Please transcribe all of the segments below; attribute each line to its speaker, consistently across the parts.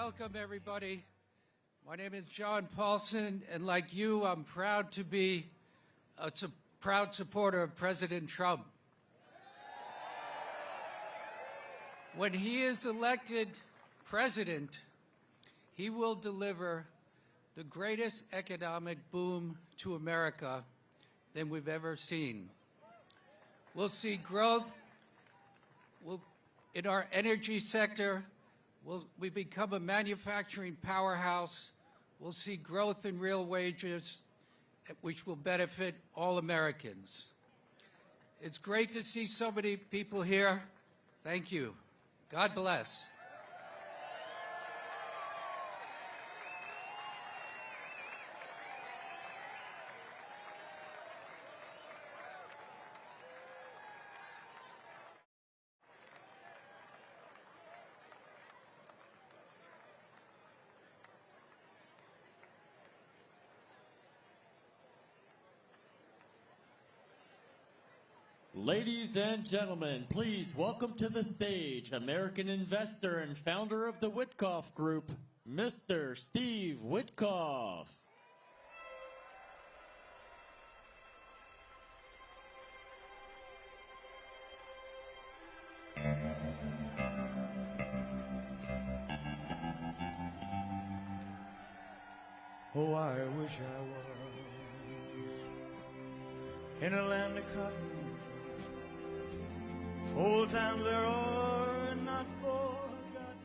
Speaker 1: Welcome, everybody. My name is John Paulson, and like you, I'm proud to be a proud supporter of President Trump. When he is elected president, he will deliver the greatest economic boom to America than we've ever seen. We'll see growth in our energy sector. We become a manufacturing powerhouse. We'll see growth in real wages, which will benefit all Americans. It's great to see so many people here. Thank you. God bless.
Speaker 2: Ladies and gentlemen, please welcome to the stage American investor and founder of the Witkoff Group, Mr. Steve Witkoff.
Speaker 3: Oh, I wish I was in a land of cotton. Old times there are not forgotten.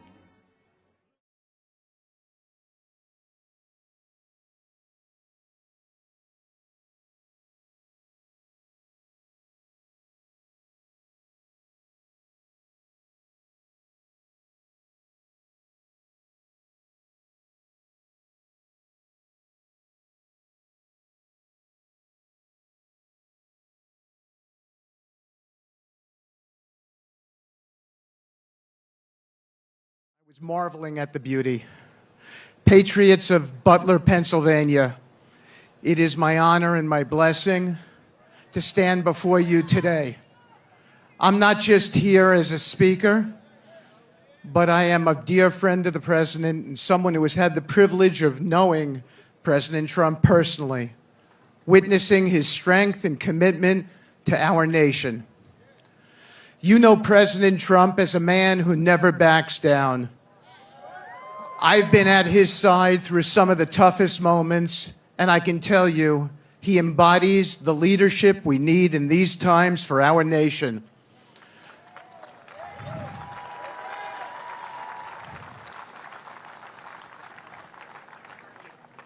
Speaker 4: I was marveling at the beauty. Patriots of Butler, Pennsylvania, it is my honor and my blessing to stand before you today. I'm not just here as a speaker, but I am a dear friend of the president and someone who has had the privilege of knowing President Trump personally, witnessing his strength and commitment to our nation. You know President Trump as a man who never backs down. I've been at his side through some of the toughest moments, and I can tell you, he embodies the leadership we need in these times for our nation.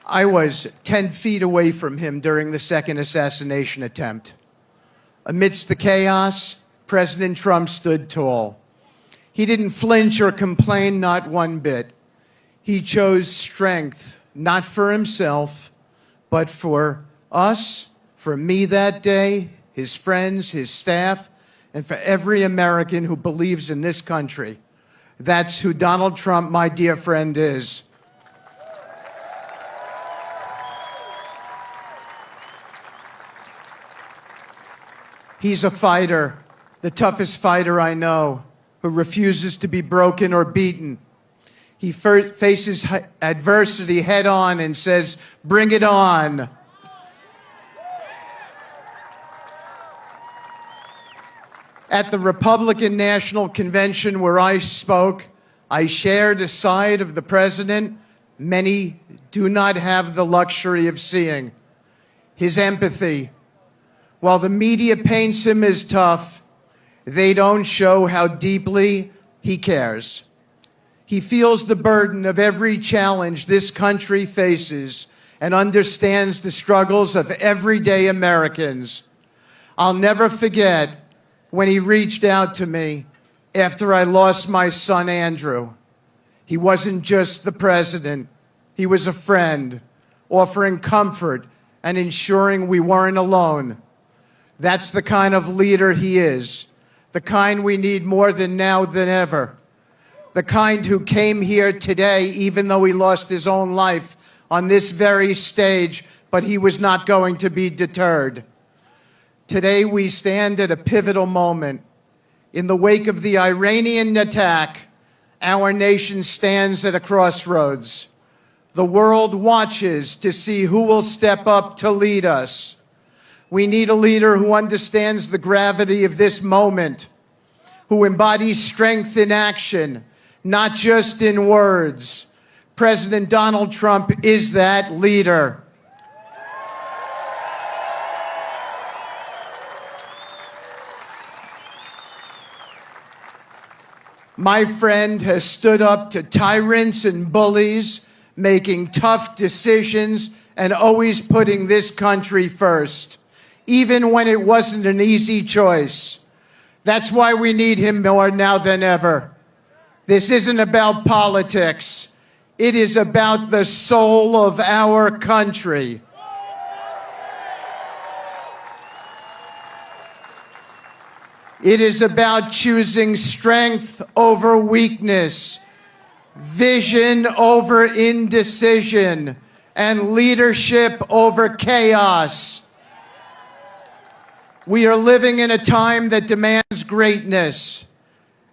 Speaker 4: I was 10 feet away from him during the second assassination attempt. Amidst the chaos, President Trump stood tall. He didn't flinch or complain, not one bit. He chose strength, not for himself, but for us, for me that day, his friends, his staff, and for every American who believes in this country. That's who Donald Trump, my dear friend, is. He's a fighter, the toughest fighter I know, who refuses to be broken or beaten. He faces adversity head on and says, "Bring it on." At the Republican National Convention where I spoke, I shared a side of the president many do not have the luxury of seeing: his empathy. While the media paints him as tough, they don't show how deeply he cares. He feels the burden of every challenge this country faces and understands the struggles of everyday Americans. I'll never forget when he reached out to me after I lost my son, Andrew. He wasn't just the president. He was a friend, offering comfort and ensuring we weren't alone. That's the kind of leader he is, the kind we need more than now than ever, the kind who came here today even though he lost his own life on this very stage, but he was not going to be deterred. Today we stand at a pivotal moment. In the wake of the Iranian attack, our nation stands at a crossroads. The world watches to see who will step up to lead us. We need a leader who understands the gravity of this moment, who embodies strength in action, not just in words. President Donald Trump is that leader. My friend has stood up to tyrants and bullies, making tough decisions and always putting this country first, even when it wasn't an easy choice. That's why we need him more now than ever. This isn't about politics. It is about the soul of our country. It is about choosing strength over weakness, vision over indecision, and leadership over chaos. We are living in a time that demands greatness.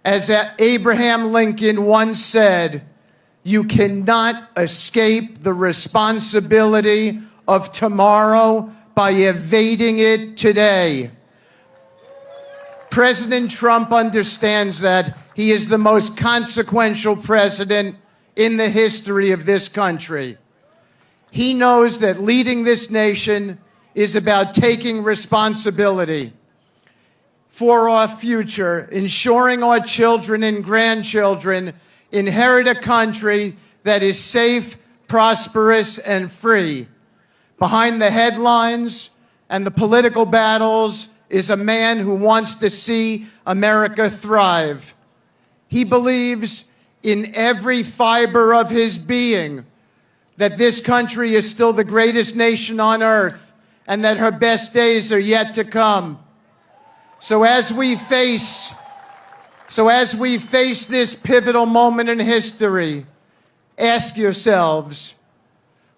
Speaker 4: As Abraham Lincoln once said, you cannot escape the responsibility of tomorrow by evading it today. President Trump understands that. He is the most consequential president in the history of this country. He knows that leading this nation is about taking responsibility for our future, ensuring our children and grandchildren inherit a country that is safe, prosperous, and free. Behind the headlines and the political battles is a man who wants to see America thrive. He believes in every fiber of his being that this country is still the greatest nation on earth and that her best days are yet to come. So as we face this pivotal moment in history, ask yourselves,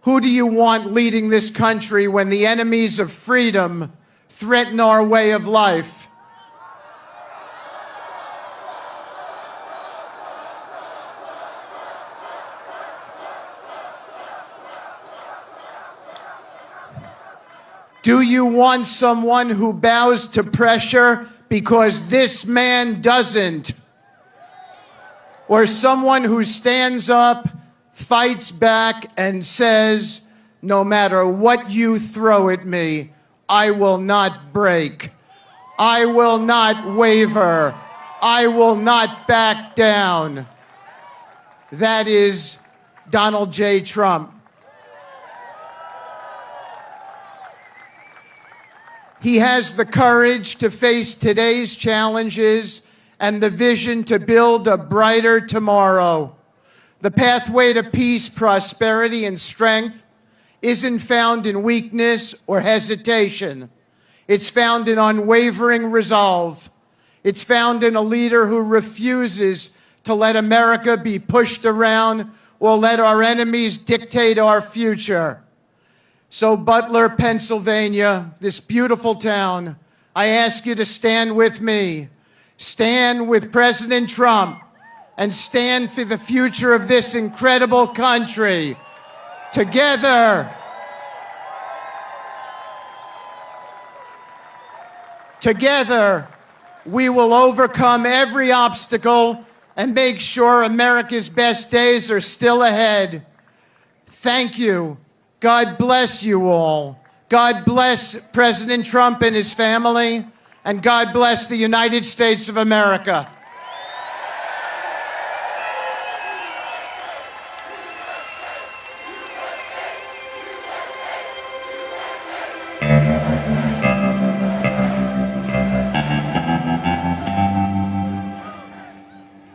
Speaker 4: who do you want leading this country when the enemies of freedom threaten our way of life? Do you want someone who bows to pressure because this man doesn't? Or someone who stands up, fights back, and says, no matter what you throw at me, I will not break. I will not waver. I will not back down. That is Donald J. Trump. He has the courage to face today's challenges and the vision to build a brighter tomorrow. The pathway to peace, prosperity, and strength isn't found in weakness or hesitation. It's found in unwavering resolve. It's found in a leader who refuses to let America be pushed around or let our enemies dictate our future. So Butler, Pennsylvania, this beautiful town, I ask you to stand with me. Stand with President Trump and stand for the future of this incredible country. Together, we will overcome every obstacle and make sure America's best days are still ahead. Thank you. God bless you all. God bless President Trump and his family, and God bless the United States of America.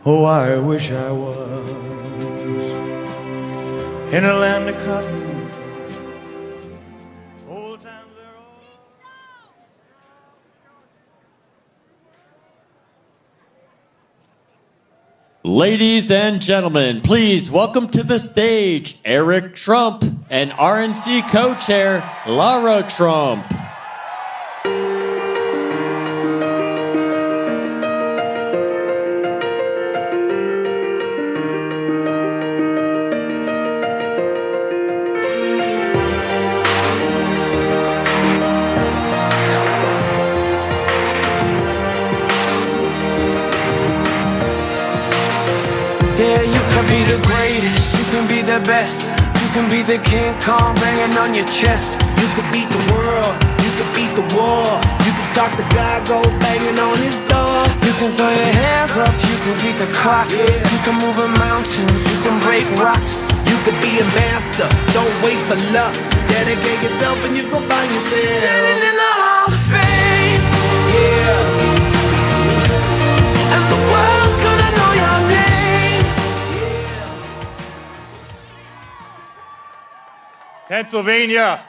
Speaker 3: Oh, I wish I was in a land of cotton. Old times are all.
Speaker 2: Ladies and gentlemen, please welcome to the stage Eric Trump and RNC co-chair Lara Trump.
Speaker 5: greatest, you can be the best. You can be the King Kong banging on your chest.
Speaker 6: You could beat the world, you could beat the war. You could talk to God, go banging on his door.
Speaker 5: You can throw your hands up, you can beat the clock. You can move a mountain, you can break rocks.
Speaker 6: You could be a master, don't wait for luck. Dedicate yourself and you go find yourself.
Speaker 5: Standing in the Hall of Fame.
Speaker 6: Yeah.
Speaker 5: And the world's gonna know your name.
Speaker 3: Pennsylvania.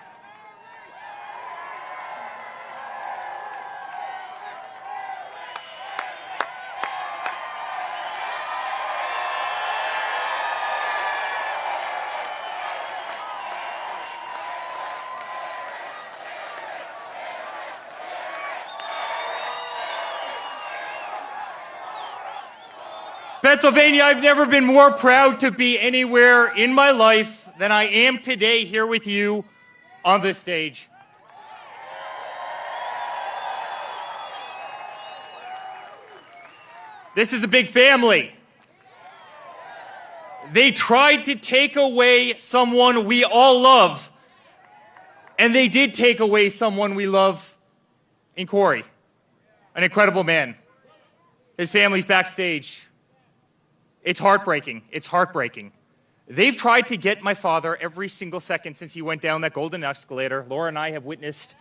Speaker 3: Pennsylvania, I've never been more proud to be anywhere in my life than I am today here with you on this stage. This is a big family. They tried to take away someone we all love, and they did take away someone we love in Corey, an incredible man. His family's backstage. It's heartbreaking. It's heartbreaking. They've tried to get my father every single second since he went down that golden escalator. Laura and I have witnessed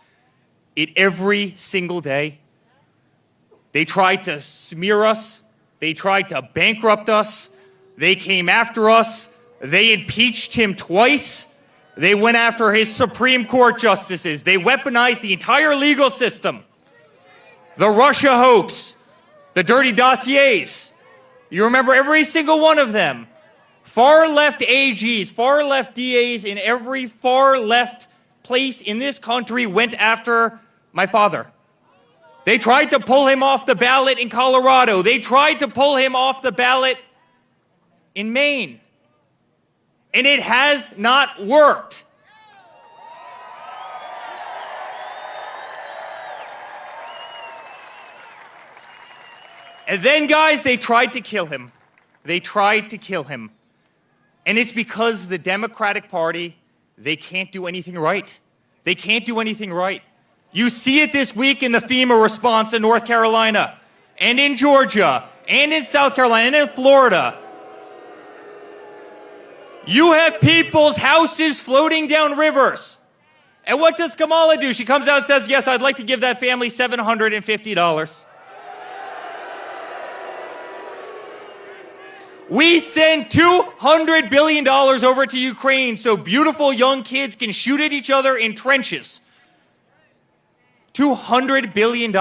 Speaker 3: it every single day. They tried to smear us. They tried to bankrupt us. They came after us. They impeached him twice. They went after his Supreme Court justices. They weaponized the entire legal system. The Russia hoax, the dirty dossiers. You remember every single one of them. Far-left AGs, far-left DAs in every far-left place in this country went after my father. They tried to pull him off the ballot in Colorado. They tried to pull him off the ballot in Maine. And it has not worked. And then, guys, they tried to kill him. They tried to kill him. And it's because the Democratic Party, they can't do anything right. They can't do anything right. You see it this week in the FEMA response in North Carolina, and in Georgia, and in South Carolina, and in Florida. You have people's houses floating down rivers. And what does Kamala do? She comes out and says, yes, I'd like to give that family $750. We send $200 billion over to Ukraine so beautiful young kids can shoot at each other in trenches. $200 billion.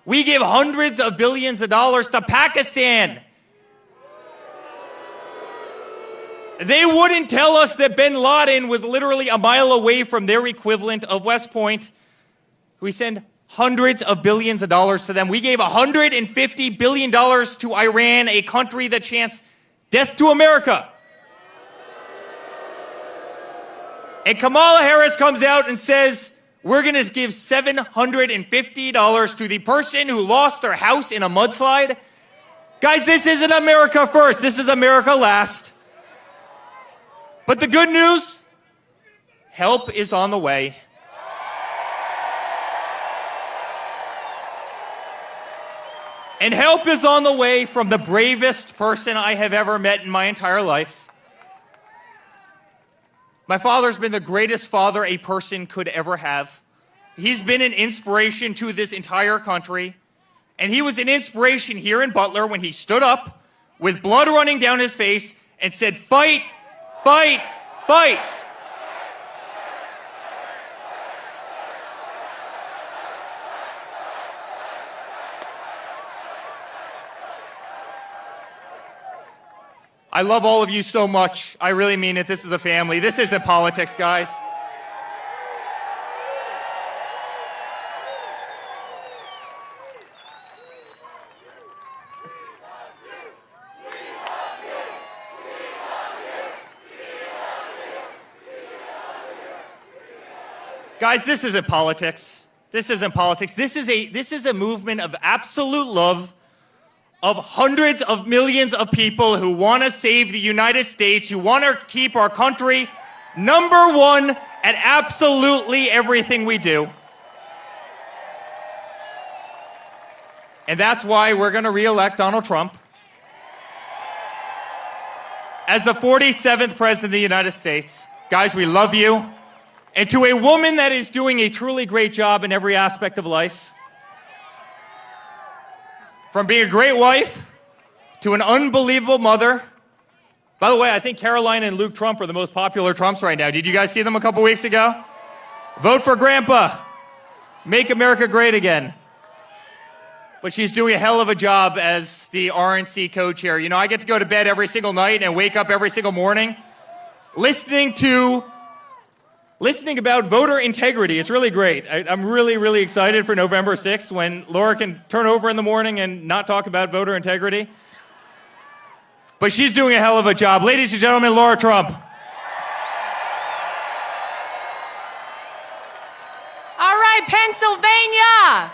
Speaker 3: We give hundreds of billions of dollars to Pakistan. They wouldn't tell us that bin Laden was literally a mile away from their equivalent of West Point. We send hundreds of billions of dollars to them. We gave $150 billion to Iran, a country that chants death to America. And Kamala Harris comes out and says, we're going to give $750 to the person who lost their house in a mudslide. Guys, this isn't America first. This is America last. But the good news, help is on the way. And help is on the way from the bravest person I have ever met in my entire life. My father's been the greatest father a person could ever have. He's been an inspiration to this entire country. And he was an inspiration here in Butler when he stood up with blood running down his face and said, fight, fight, fight. I love all of you so much. I really mean it. This is a family. This isn't politics, guys. Guys, this isn't politics. This isn't politics. This is a movement of absolute love of hundreds of millions of people who want to save the United States, who want to keep our country number one at absolutely everything we do. And that's why we're going to re-elect Donald Trump as the 47th President of the United States. Guys, we love you. And to a woman that is doing a truly great job in every aspect of life, from being a great wife to an unbelievable mother. By the way, I think Caroline and Luke Trump are the most popular Trumps right now. Did you guys see them a couple weeks ago? Vote for Grandpa. Make America great again. But she's doing a hell of a job as the RNC co-chair. You know, I get to go to bed every single night and wake up every single morning listening about voter integrity. It's really great. I'm really, really excited for November 6th when Laura can turn over in the morning and not talk about voter integrity. But she's doing a hell of a job. Ladies and gentlemen, Laura Trump.
Speaker 7: All right, Pennsylvania.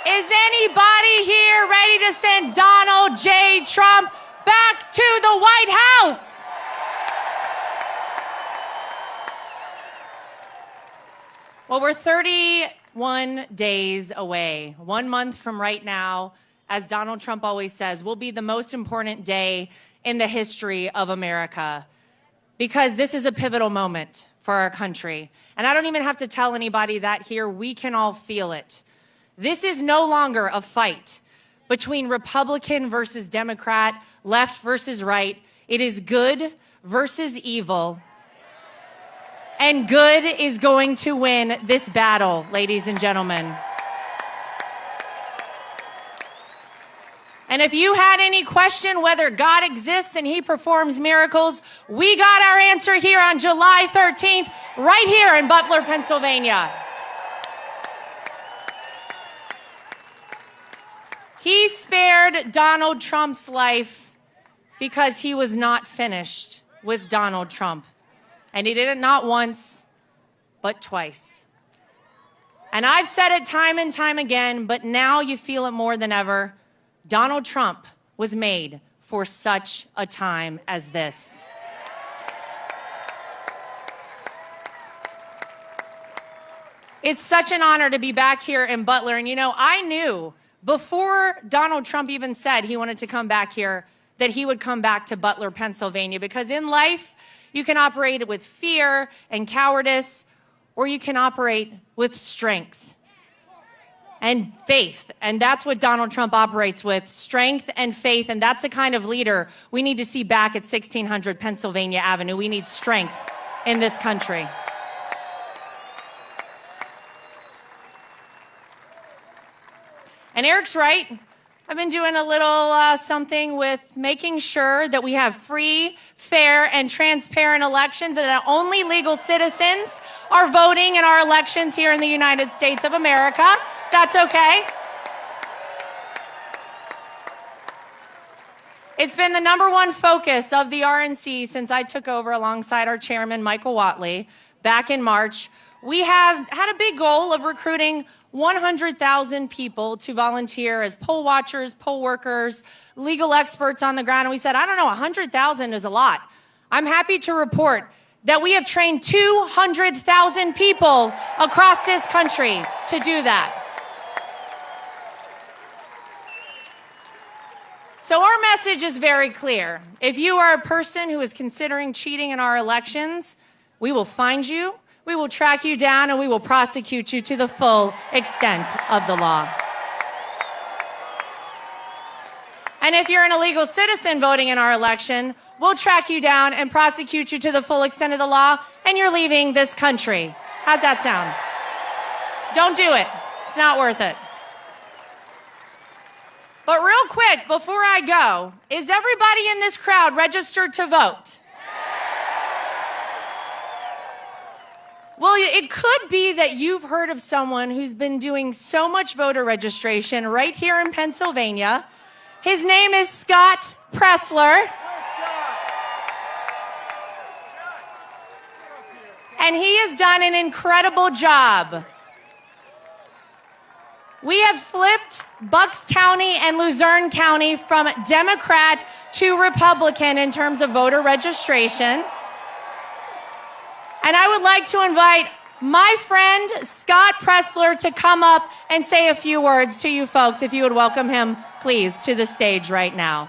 Speaker 7: Is anybody here ready to send Donald J. Trump back to the White House? Well, we're 31 days away. 1 month from right now, as Donald Trump always says, will be the most important day in the history of America, because this is a pivotal moment for our country. And I don't even have to tell anybody that here. We can all feel it. This is no longer a fight between Republican versus Democrat, left versus right. It is good versus evil. And good is going to win this battle, ladies and gentlemen. And if you had any question whether God exists and he performs miracles, we got our answer here on July 13th, right here in Butler, Pennsylvania. He spared Donald Trump's life because he was not finished with Donald Trump. And he did it not once, but twice. And I've said it time and time again, but now you feel it more than ever. Donald Trump was made for such a time as this. It's such an honor to be back here in Butler. And you know, I knew before Donald Trump even said he wanted to come back here that he would come back to Butler, Pennsylvania, because in life, you can operate with fear and cowardice, or you can operate with strength and faith. And that's what Donald Trump operates with, strength and faith. And that's the kind of leader we need to see back at 1600 Pennsylvania Avenue. We need strength in this country. And Eric's right. I've been doing a little something with making sure that we have free, fair, and transparent elections, and that only legal citizens are voting in our elections here in the United States of America. That's okay. It's been the #1 focus of the RNC since I took over alongside our chairman, Michael Whatley, back in March. We have had a big goal of recruiting 100,000 people to volunteer as poll watchers, poll workers, legal experts on the ground. And we said, I don't know, 100,000 is a lot. I'm happy to report that we have trained 200,000 people across this country to do that. So our message is very clear. If you are a person who is considering cheating in our elections, we will find you. We will track you down and we will prosecute you to the full extent of the law. And if you're an illegal citizen voting in our election, we'll track you down and prosecute you to the full extent of the law, and you're leaving this country. How's that sound? Don't do it. It's not worth it. But real quick, before I go, is everybody in this crowd registered to vote? Well, it could be that you've heard of someone who's been doing so much voter registration right here in Pennsylvania. His name is Scott Pressler. And he has done an incredible job. We have flipped Bucks County and Luzerne County from Democrat to Republican in terms of voter registration. And I would like to invite my friend Scott Pressler to come up and say a few words to you folks, if you would welcome him, please, to the stage right now.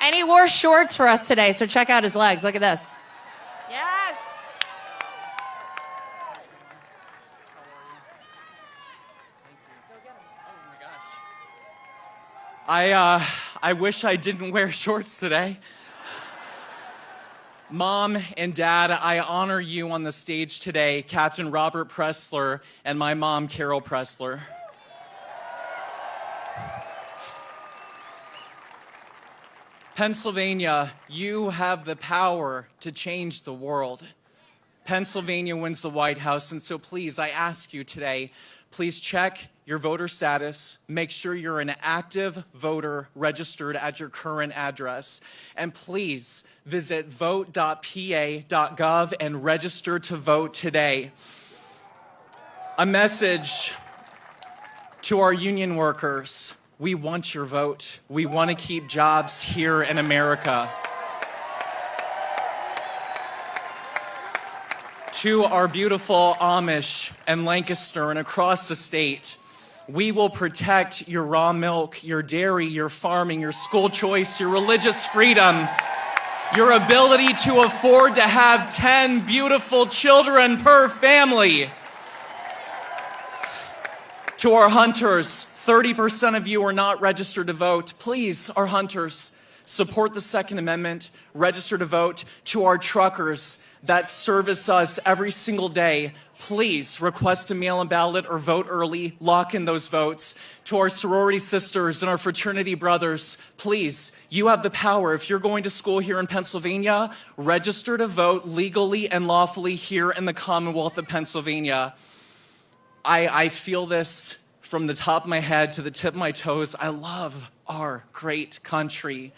Speaker 7: And he wore shorts for us today, so check out his legs. Look at this. Yes.
Speaker 8: I wish I didn't wear shorts today. Mom and Dad, I honor you on the stage today, Captain Robert Pressler and my mom, Carol Pressler. Pennsylvania, you have the power to change the world. Pennsylvania wins the White House, and so please, I ask you today, please check your voter status, make sure you're an active voter registered at your current address, and please visit vote.pa.gov and register to vote today. A message to our union workers: we want your vote. We want to keep jobs here in America. To our beautiful Amish and Lancaster and across the state, we will protect your raw milk, your dairy, your farming, your school choice, your religious freedom, your ability to afford to have 10 beautiful children per family. To our hunters, 30% of you are not registered to vote. Please, our hunters, support the Second Amendment, register to vote. To our truckers that service us every single day, please request a mail-in ballot or vote early, lock in those votes. To our sorority sisters and our fraternity brothers, please, you have the power. If you're going to school here in Pennsylvania, register to vote legally and lawfully here in the Commonwealth of Pennsylvania. I feel this from the top of my head to the tip of my toes. I love our great country.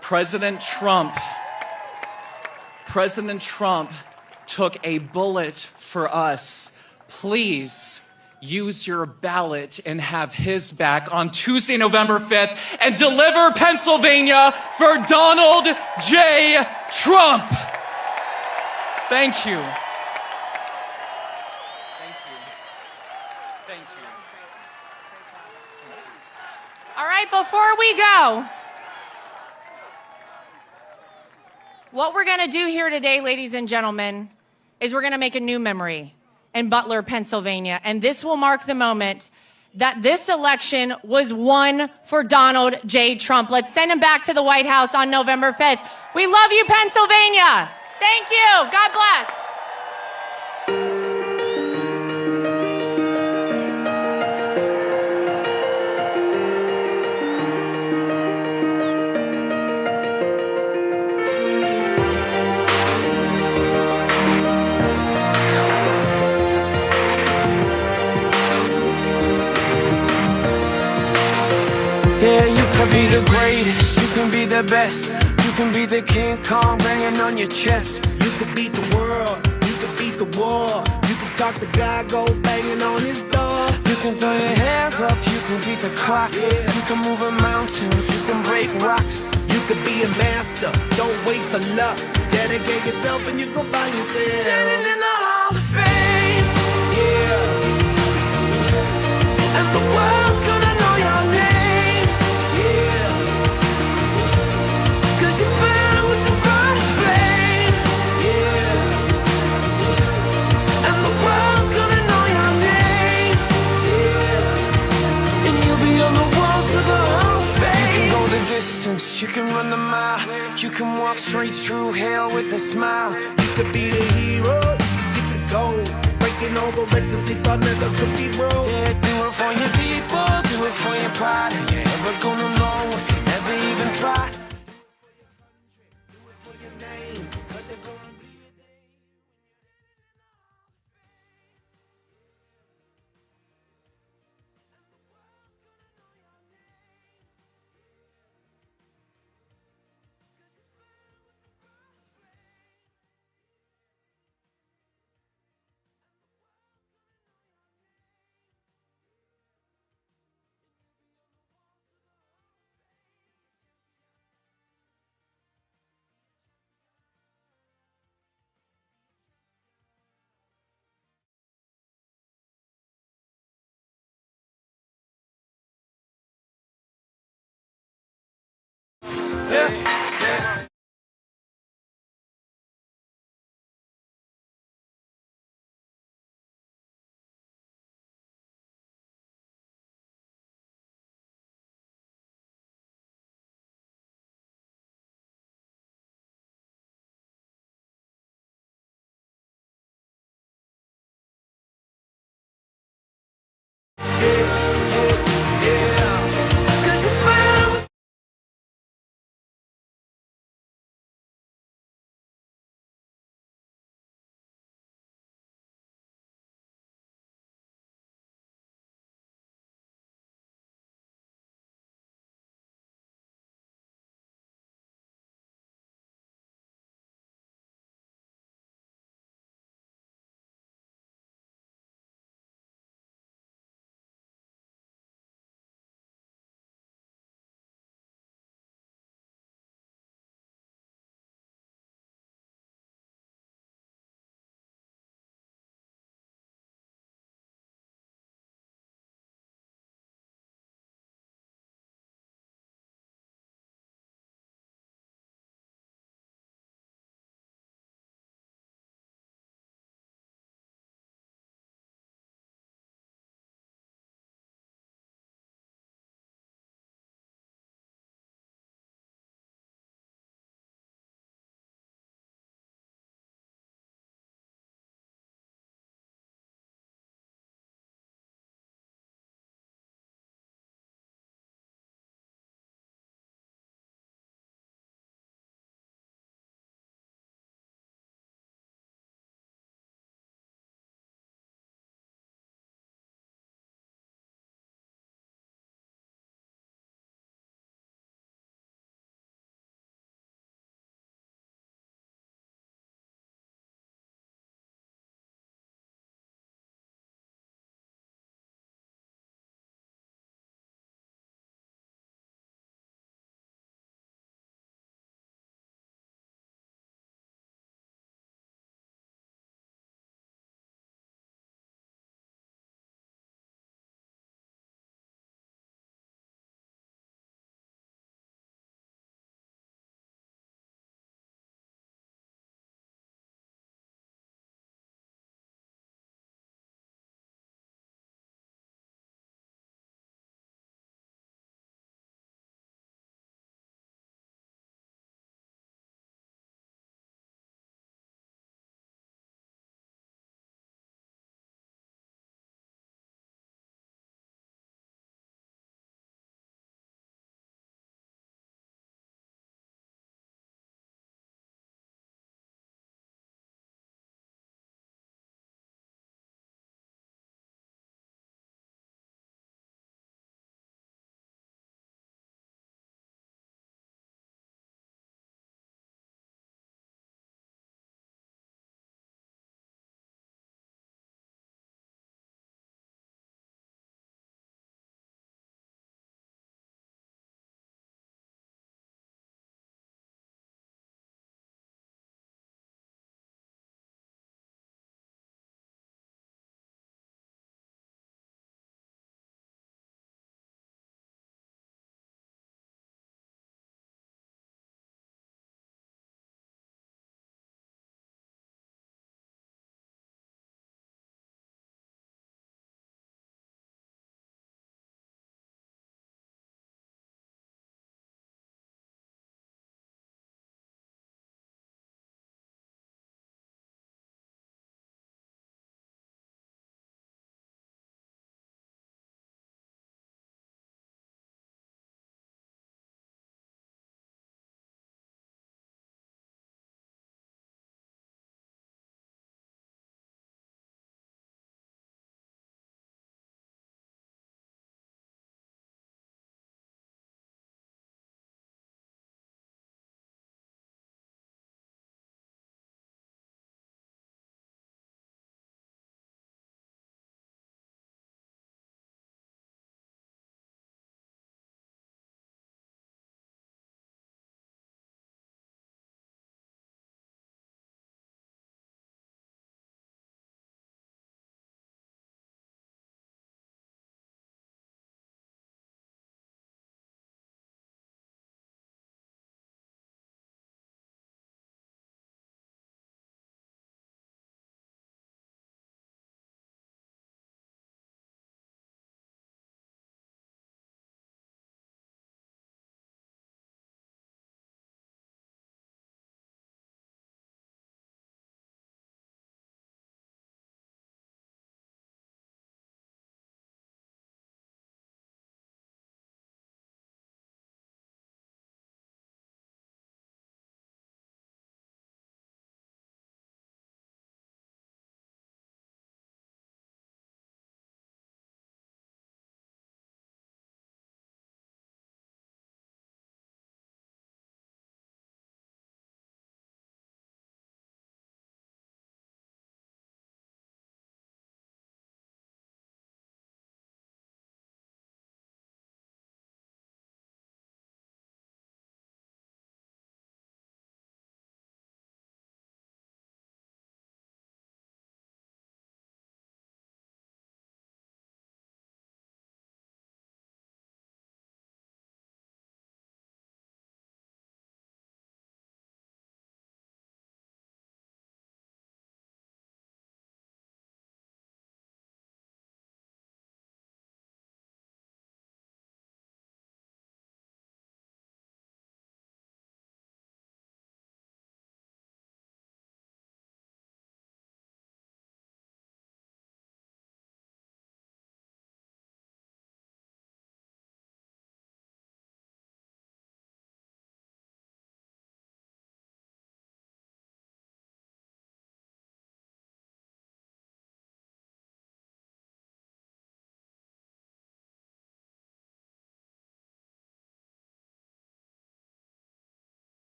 Speaker 8: President Trump took a bullet for us. Please use your ballot and have his back on Tuesday, November 5th, and deliver Pennsylvania for Donald J. Trump. Thank you.
Speaker 7: All right, before we go, what we're going to do here today, ladies and gentlemen, is we're going to make a new memory in Butler, Pennsylvania. And this will mark the moment that this election was won for Donald J. Trump. Let's send him back to the White House on November 5th. We love you, Pennsylvania. Thank you. God bless.
Speaker 5: Yeah, you can be the greatest, you can be the best, you can be the King Kong banging on your chest.
Speaker 6: You could beat the world, you could beat the war. You could talk to God, go banging on his door.
Speaker 5: You can throw your hands up, you can beat the clock. You can move a mountain, you can break rocks.
Speaker 6: You could be a master, don't wait for luck. Dedicate yourself and you go find yourself.
Speaker 5: Standing in the Hall of Fame,
Speaker 6: Yeah,
Speaker 5: and the world's gonna know your name.
Speaker 6: yeah.
Speaker 5: Cause you burn with the brightest flame, and the world's gonna know your name. And you'll be on the walls of the Hall of Fame. You can go the distance, you can run the mile. You can walk straight through hell with a smile.
Speaker 6: You could be the hero, you could get the gold. Breaking all the records they thought never could be broke.
Speaker 5: Yeah, do it for your people, do it for your pride. Are you ever gonna know if you never even try?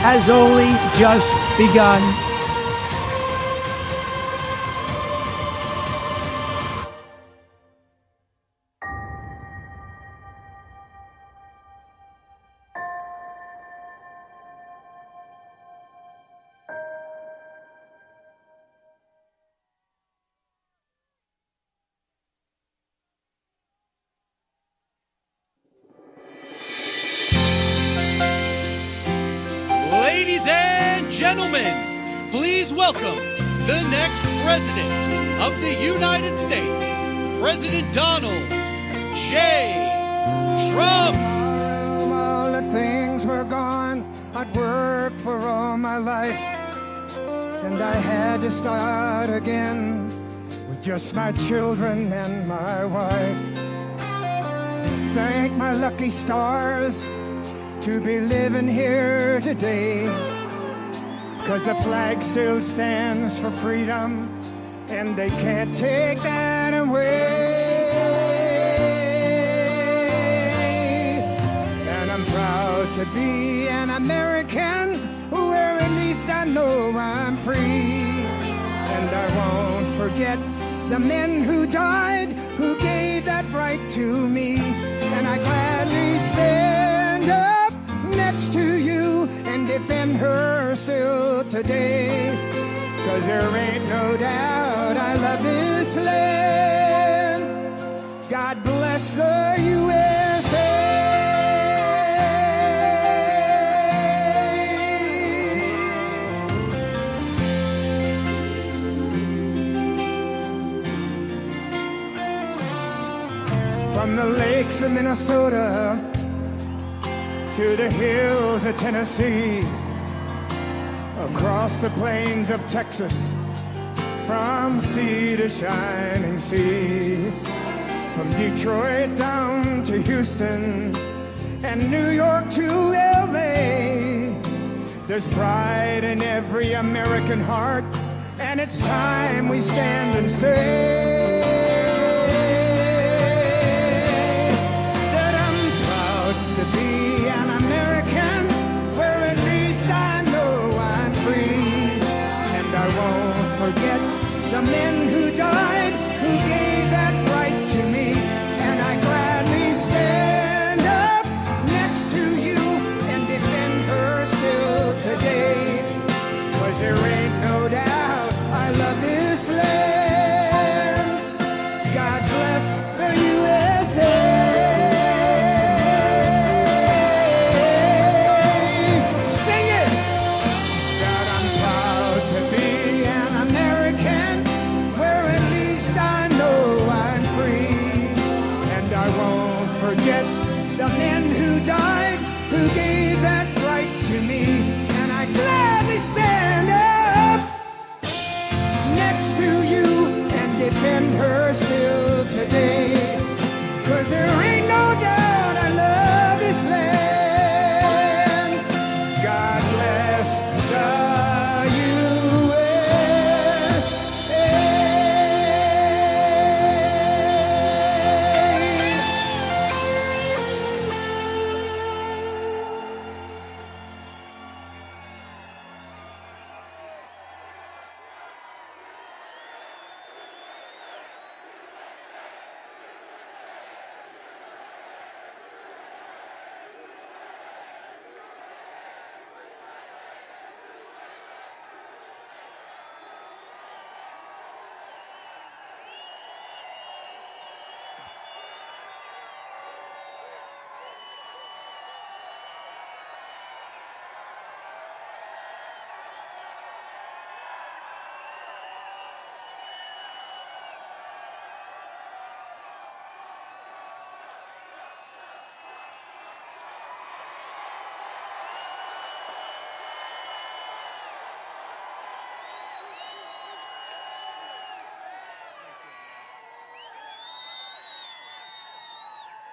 Speaker 9: has only just begun.
Speaker 10: Ladies and gentlemen, please welcome the next president of the United States, President Donald J. Trump.
Speaker 11: All the things were gone. I'd worked for all my life, and I had to start again with just my children and my wife. Thank my lucky stars to be living here today, 'cause the flag still stands for freedom, and they can't take that away. And I'm proud to be an American, where at least I know I'm free. And I won't forget the men who died, who gave that right to me. And I gladly stand up next to you and defend her still today. 'Cause there ain't no doubt I love this land. God bless the USA. From the lakes of Minnesota to the hills of Tennessee, across the plains of Texas, from sea to shining sea, from Detroit down to Houston and New York to LA. There's pride in every American heart, and it's time we stand and say that I'm proud to be an American, where at least I know I'm free. And I won't forget the men who died, who gave that right to me. And I gladly stand up next to you and defend her still today. 'Cause there ain't no doubt I love this land. God bless the USA. Sing it! God, I'm proud to be an American, where at least I know I'm free. And I won't forget the men who died, who gave that right to me. And I gladly stand up next to you and defend her still today. 'Cause there ain't no doubt I love this land. God bless the USA.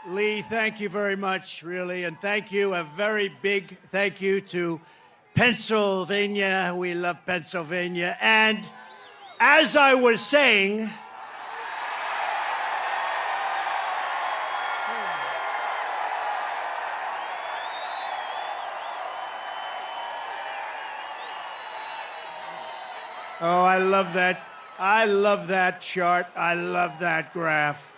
Speaker 12: Lee, thank you very much, really, and thank you, a very big thank you to Pennsylvania. We love Pennsylvania. And as I was saying, Oh, I love that. I love that chart. I love that graph.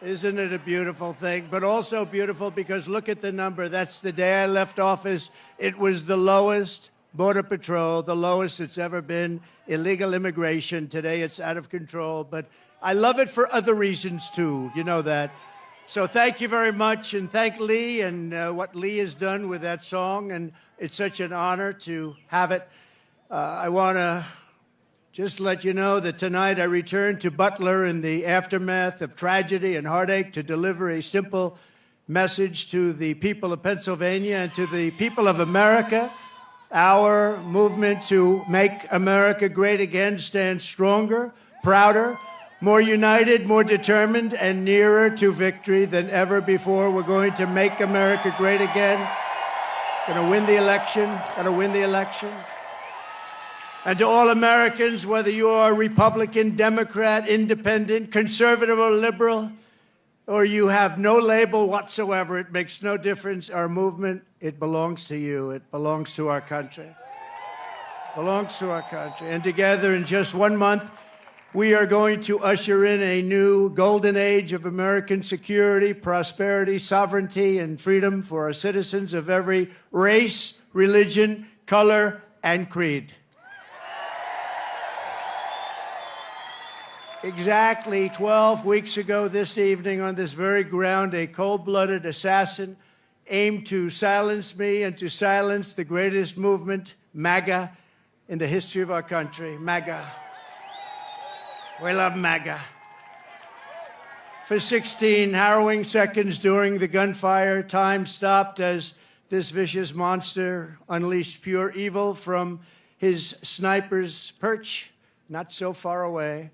Speaker 12: Isn't it a beautiful thing? But also beautiful because look at the number. That's the day I left office. It was the lowest Border Patrol, the lowest it's ever been. Illegal immigration. Today it's out of control. But I love it for other reasons, too. You know that. So thank you very much. And thank Lee and what Lee has done with that song. And it's such an honor to have it. I want to just let you know that tonight I return to Butler in the aftermath of tragedy and heartache to deliver a simple message to the people of Pennsylvania and to the people of America. Our movement to make America great again stands stronger, prouder, more united, more determined, and nearer to victory than ever before. We're going to make America great again. Going to win the election. Going to win the election. And to all Americans, whether you are Republican, Democrat, Independent, Conservative, or Liberal, or you have no label whatsoever, it makes no difference. Our movement, it belongs to you. It belongs to our country. It belongs to our country. And together, in just 1 month, we are going to usher in a new golden age of American security, prosperity, sovereignty, and freedom for our citizens of every race, religion, color, and creed. Exactly 12 weeks ago this evening on this very ground, a cold-blooded assassin aimed to silence me and to silence the greatest movement, MAGA, in the history of our country. MAGA. We love MAGA. For 16 harrowing seconds during the gunfire, time stopped as this vicious monster unleashed pure evil from his sniper's perch, not so far away.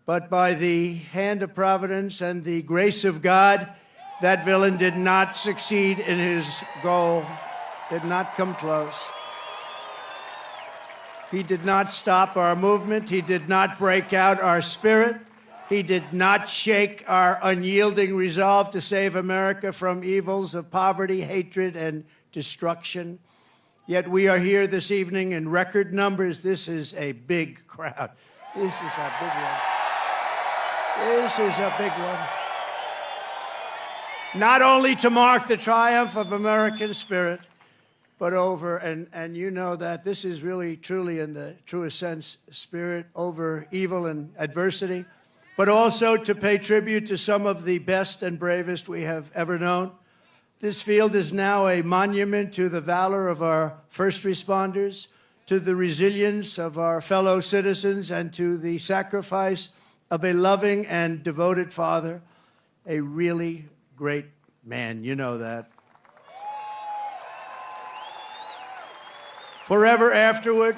Speaker 12: But by the hand of providence and the grace of God, that villain did not succeed in his goal, did not come close. He did not stop our movement. He did not break out our spirit. He did not shake our unyielding resolve to save America from evils of poverty, hatred, and destruction. Yet we are here this evening in record numbers. This is a big crowd. This is a big one. This is a big one. Not only to mark the triumph of American spirit, but over, and you know that this is really, truly, in the truest sense, spirit over evil and adversity, but also to pay tribute to some of the best and bravest we have ever known. This field is now a monument to the valor of our first responders, to the resilience of our fellow citizens, and to the sacrifice of a loving and devoted father, a really great man. You know that. Forever afterward,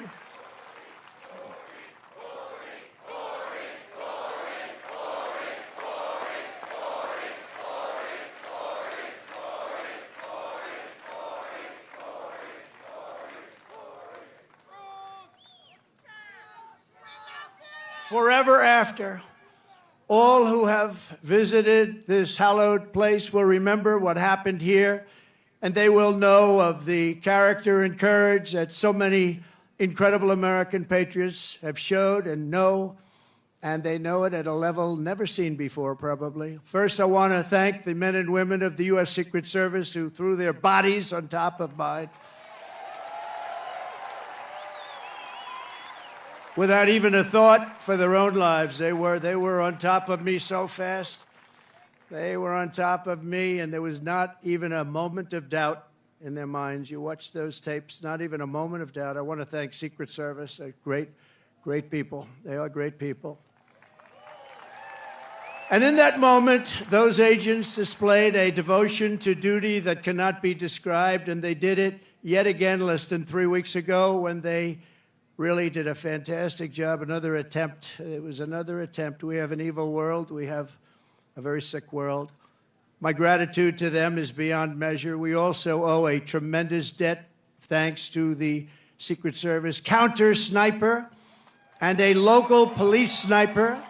Speaker 12: forever after, all who have visited this hallowed place will remember what happened here, and they will know of the character and courage that so many incredible American patriots have showed and know, and they know it at a level never seen before, probably. First, I want to thank the men and women of the U.S. Secret Service who threw their bodies on top of mine without even a thought for their own lives. They were on top of me so fast. They were on top of me, and there was not even a moment of doubt in their minds. You watch those tapes, not even a moment of doubt. I want to thank Secret Service. They're great, great people. They are great people. And in that moment, those agents displayed a devotion to duty that cannot be described, and they did it yet again less than 3 weeks ago when they really did a fantastic job. Another attempt. It was another attempt. We have an evil world. We have a very sick world. My gratitude to them is beyond measure. We also owe a tremendous debt, thanks to the Secret Service counter sniper and a local police sniper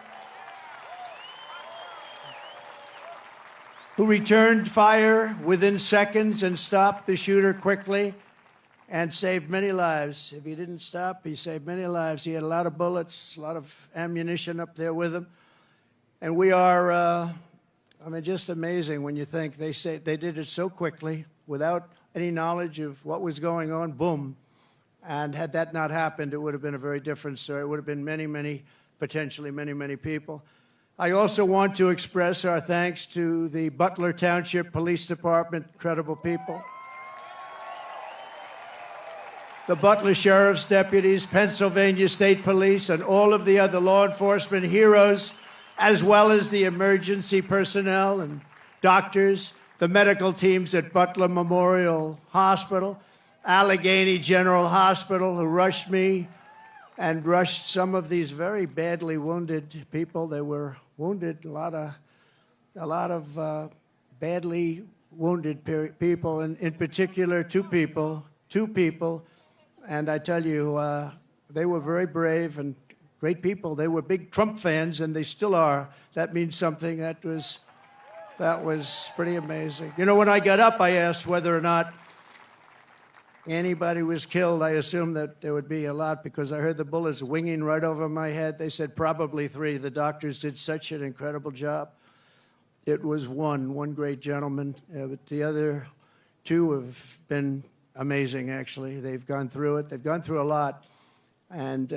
Speaker 12: who returned fire within seconds and stopped the shooter quickly. and saved many lives. If he didn't stop, he saved many lives. He had a lot of bullets, a lot of ammunition up there with him. And we are, I mean, just amazing when you think they did it so quickly without any knowledge of what was going on, boom. And had that not happened, it would have been a very different story. It would have been many, potentially many people. I also want to express our thanks to the Butler Township Police Department, incredible people. The Butler Sheriff's deputies, Pennsylvania State Police, and all of the other law enforcement heroes, as well as the emergency personnel and doctors, the medical teams at Butler Memorial Hospital, Allegheny General Hospital, who rushed me and rushed some of these very badly wounded people. They were wounded, a lot of badly wounded people, and in particular, two people. And I tell you, they were very brave and great people. They were big Trump fans, and they still are. That means something. That was pretty amazing. You know, when I got up, I asked whether or not anybody was killed. I assumed that there would be a lot because I heard the bullets winging right over my head. They said probably 3. The doctors did such an incredible job. It was one great gentleman, but the other 2 have been amazing, actually. They've gone through it. They've gone through a lot. And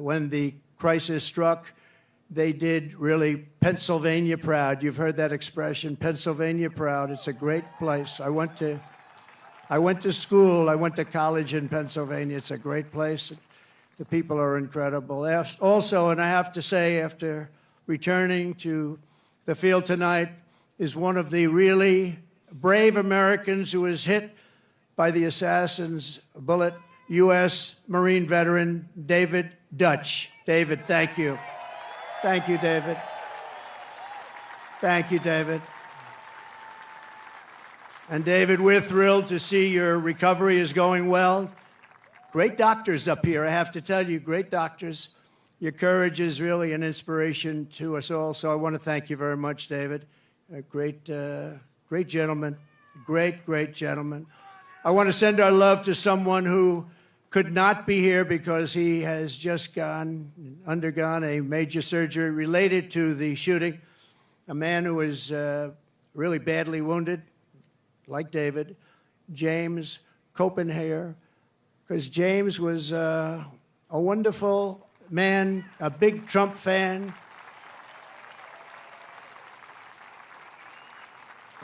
Speaker 12: when the crisis struck, they did really Pennsylvania proud. You've heard that expression, Pennsylvania proud. It's a great place. I went to school. I went to college in Pennsylvania. It's a great place. The people are incredible. Also, and I have to say, after returning to the field tonight, is one of the really brave Americans who was hit by the assassin's bullet, U.S. Marine veteran David Dutch. David, thank you. Thank you, David. Thank you, David. And David, we're thrilled to see your recovery is going well. Great doctors up here, I have to tell you, great doctors. Your courage is really an inspiration to us all, so I want to thank you very much, David. A great gentleman, great gentleman. I want to send our love to someone who could not be here because he has just undergone a major surgery related to the shooting. A man who was really badly wounded, like David, James Copenhagen, because James was a wonderful man, a big Trump fan.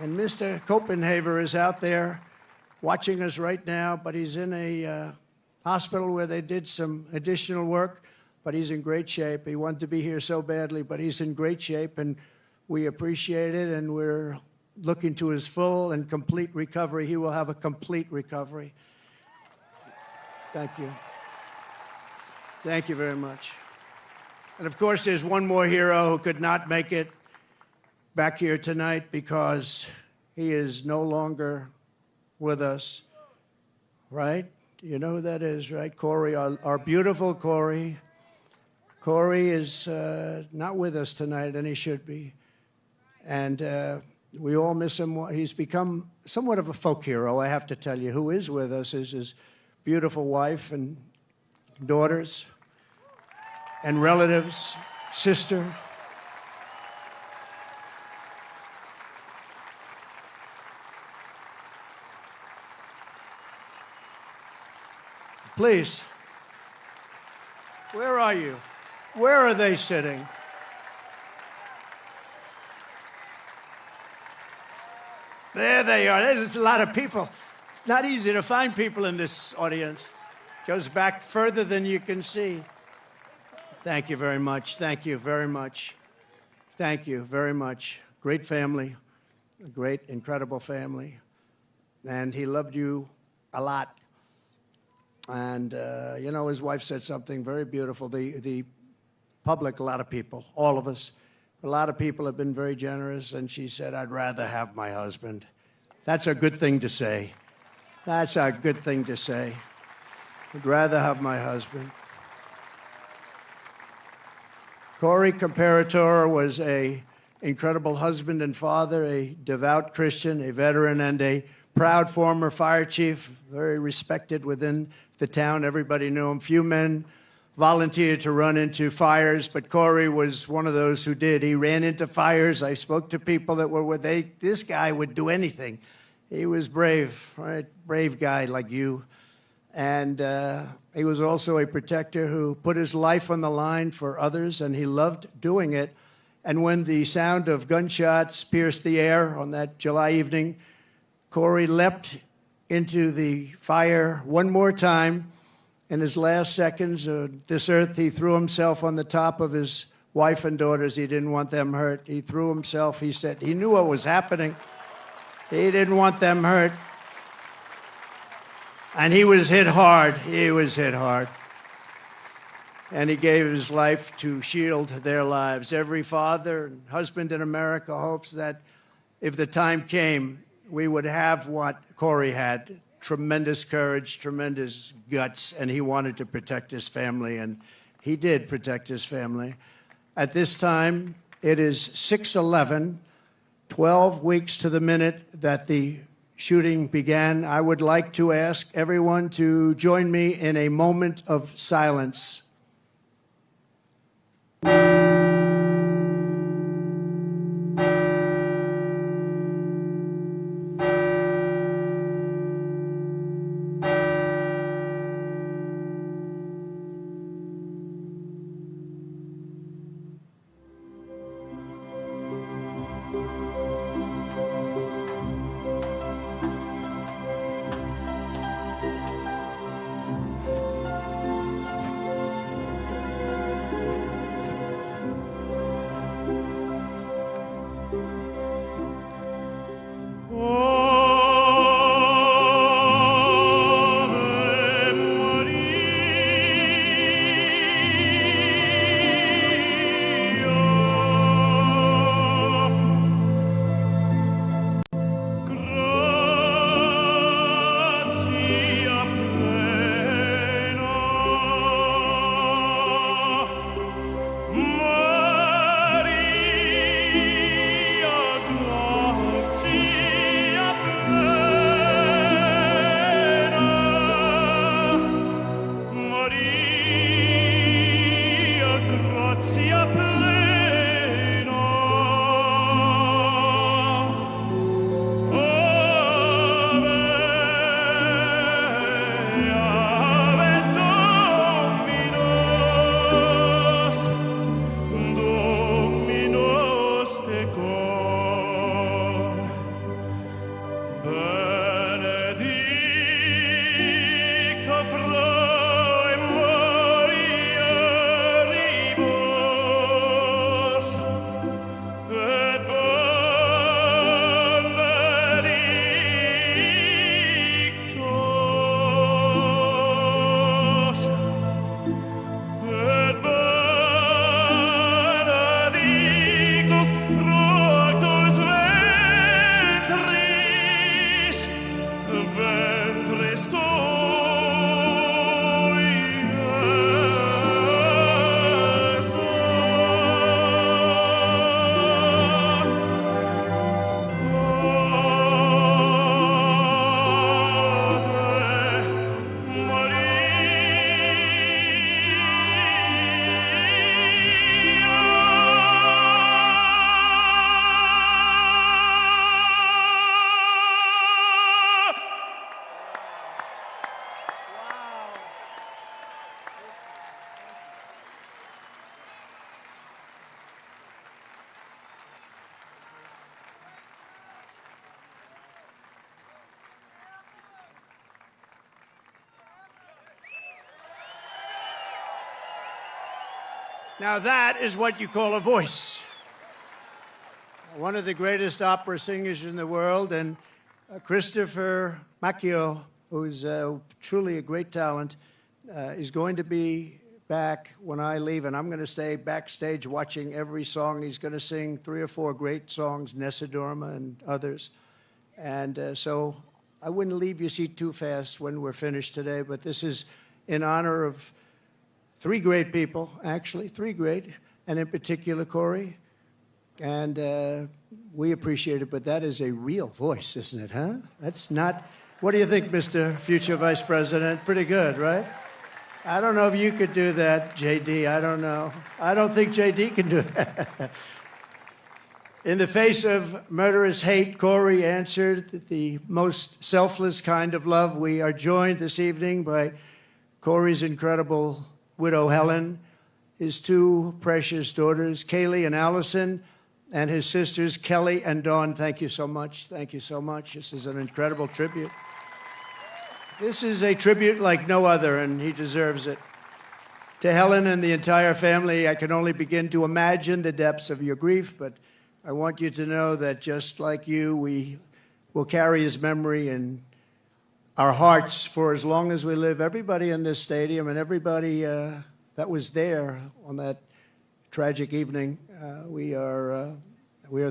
Speaker 12: And Mr. Copenhagen is out there watching us right now, but he's in a hospital where they did some additional work, but he's in great shape. He wanted to be here so badly, but he's in great shape, and we appreciate it, and we're looking to his full and complete recovery. He will have a complete recovery. Thank you. Thank you very much. And of course, there's one more hero who could not make it back here tonight because he is no longer with us, right? You know who that is, right? Corey, our beautiful Corey. Corey is not with us tonight, and he should be. And we all miss him. He's become somewhat of a folk hero, I have to tell you. Who is with us is his beautiful wife and daughters and relatives, sister. Please, where are you? Where are they sitting? There they are. There's a lot of people. It's not easy to find people in this audience. It goes back further than you can see. Thank you very much. Thank you very much. Thank you very much. Great family, a great, incredible family. And he loved you a lot. And, you know, his wife said something very beautiful. The public, a lot of people, all of us, a lot of people have been very generous. And she said, I'd rather have my husband. That's a good thing to say. That's a good thing to say. I'd rather have my husband. Corey Comparator was an incredible husband and father, a devout Christian, a veteran, and a proud former fire chief, very respected within the town. Everybody knew him. Few men volunteered to run into fires, but Corey was one of those who did. He ran into fires. I spoke to people that were with this guy would do anything. He was brave, right? Brave guy like you. And he was also a protector who put his life on the line for others, and he loved doing it. And when the sound of gunshots pierced the air on that July evening, Corey leapt into the fire one more time. In his last seconds of this earth, he threw himself on the top of his wife and daughters. He didn't want them hurt. He threw himself. He said he knew what was happening. He didn't want them hurt. And he was hit hard. He was hit hard. And he gave his life to shield their lives. Every father and husband in America hopes that if the time came, we would have what Corey had. Tremendous courage, tremendous guts, and he wanted to protect his family, and he did protect his family. At this time, it is 6/11, 12 weeks to the minute that the shooting began. I would like to ask everyone to join me in a moment of silence. Now that is what you call a voice. One of the greatest opera singers in the world, and Christopher Macchio, who's truly a great talent, is going to be back when I leave, and I'm going to stay backstage watching every song. He's going to sing 3 or 4 great songs, Nessa Dorma and others. And so I wouldn't leave your seat too fast when we're finished today, but this is in honor of 3 great people, actually, 3 great, and in particular, Corey, And we appreciate it, but that is a real voice, isn't it, huh? That's not... What do you think, Mr. Future Vice President? Pretty good, right? I don't know if you could do that, JD. I don't know. I don't think JD can do that. In the face of murderous hate, Corey answered the most selfless kind of love. We are joined this evening by Corey's incredible widow, Helen, his two precious daughters, Kaylee and Allison, and his sisters, Kelly and Dawn. Thank you so much. Thank you so much. This is an incredible tribute. This is a tribute like no other, and he deserves it. To Helen and the entire family, I can only begin to imagine the depths of your grief, but I want you to know that just like you, we will carry his memory in our hearts for as long as we live. Everybody in this stadium and everybody that was there on that tragic evening, we are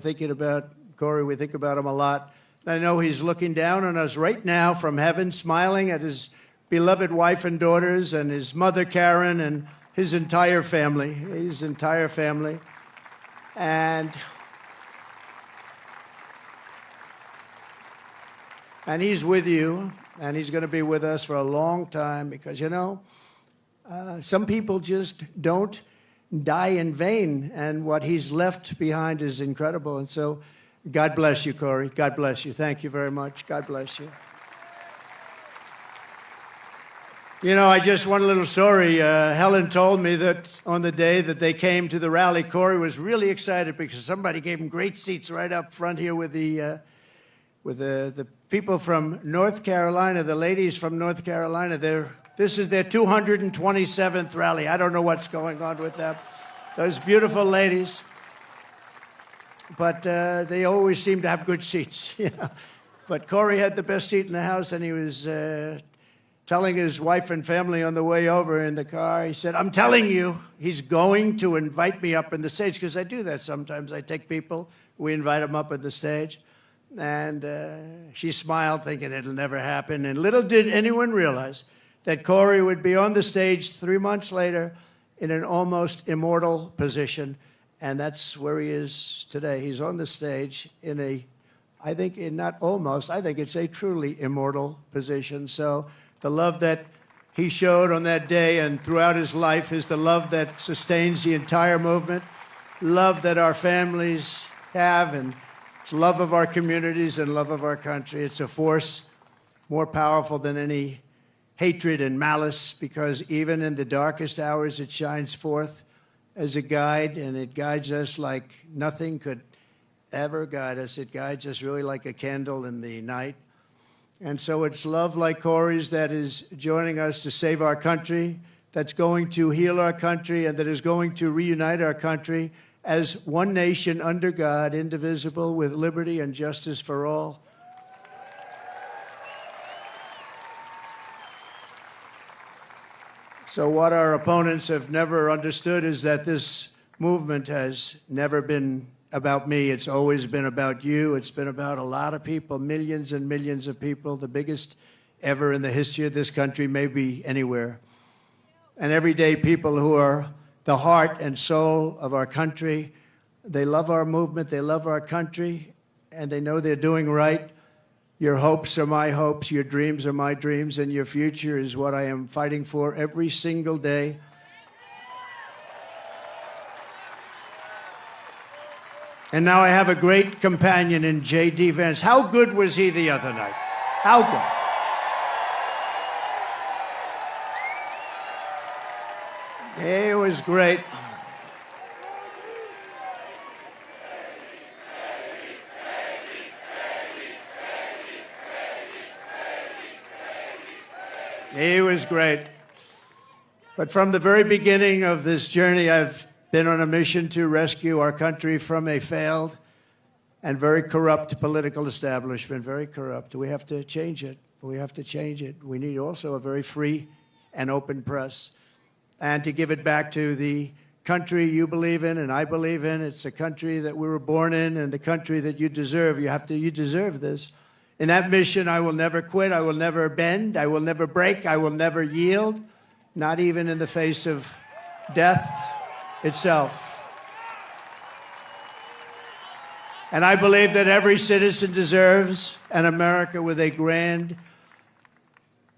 Speaker 12: thinking about Corey. We think about him a lot. I know he's looking down on us right now from heaven, smiling at his beloved wife and daughters and his mother, Karen, and his entire family. His entire family. And he's with you, and he's going to be with us for a long time because, you know, some people just don't die in vain, and what he's left behind is incredible. And so God bless you, Corey. God bless you. Thank you very much. God bless you. You know, I just one little story. Helen told me that on the day that they came to the rally, Corey was really excited because somebody gave him great seats right up front here with the people from North Carolina, the ladies from North Carolina. This is their 227th rally. I don't know what's going on with them. Those beautiful ladies. But they always seem to have good seats. You know? But Corey had the best seat in the house, and he was telling his wife and family on the way over in the car, he said, I'm telling you, he's going to invite me up on the stage, because I do that sometimes. I take people, we invite them up on the stage. And she smiled, thinking it'll never happen. And little did anyone realize that Corey would be on the stage 3 months later in an almost immortal position. And that's where he is today. He's on the stage in a, I think it's a truly immortal position. So the love that he showed on that day and throughout his life is the love that sustains the entire movement, love that our families have, and it's love of our communities and love of our country. It's a force more powerful than any hatred and malice, because even in the darkest hours, it shines forth as a guide, and it guides us like nothing could ever guide us. It guides us really like a candle in the night. And so it's love like Corey's that is joining us to save our country, that's going to heal our country, and that is going to reunite our country as one nation under God, indivisible, with liberty and justice for all. So what our opponents have never understood is that this movement has never been about me. It's always been about you. It's been about a lot of people, millions and millions of people, the biggest ever in the history of this country, maybe anywhere. And everyday people who are the heart and soul of our country. They love our movement, they love our country, and they know they're doing right. Your hopes are my hopes, your dreams are my dreams, and your future is what I am fighting for every single day. And now I have a great companion in J.D. Vance. How good was he the other night? How good? He was great. He was great. But from the very beginning of this journey, I've been on a mission to rescue our country from a failed and very corrupt political establishment, very corrupt. We have to change it. We have to change it. We need also a very free and open press, and to give it back to the country you believe in and I believe in. It's a country that we were born in and the country that you deserve. You deserve this. In that mission, I will never quit. I will never bend. I will never break. I will never yield, not even in the face of death itself. And I believe that every citizen deserves an America with a grand,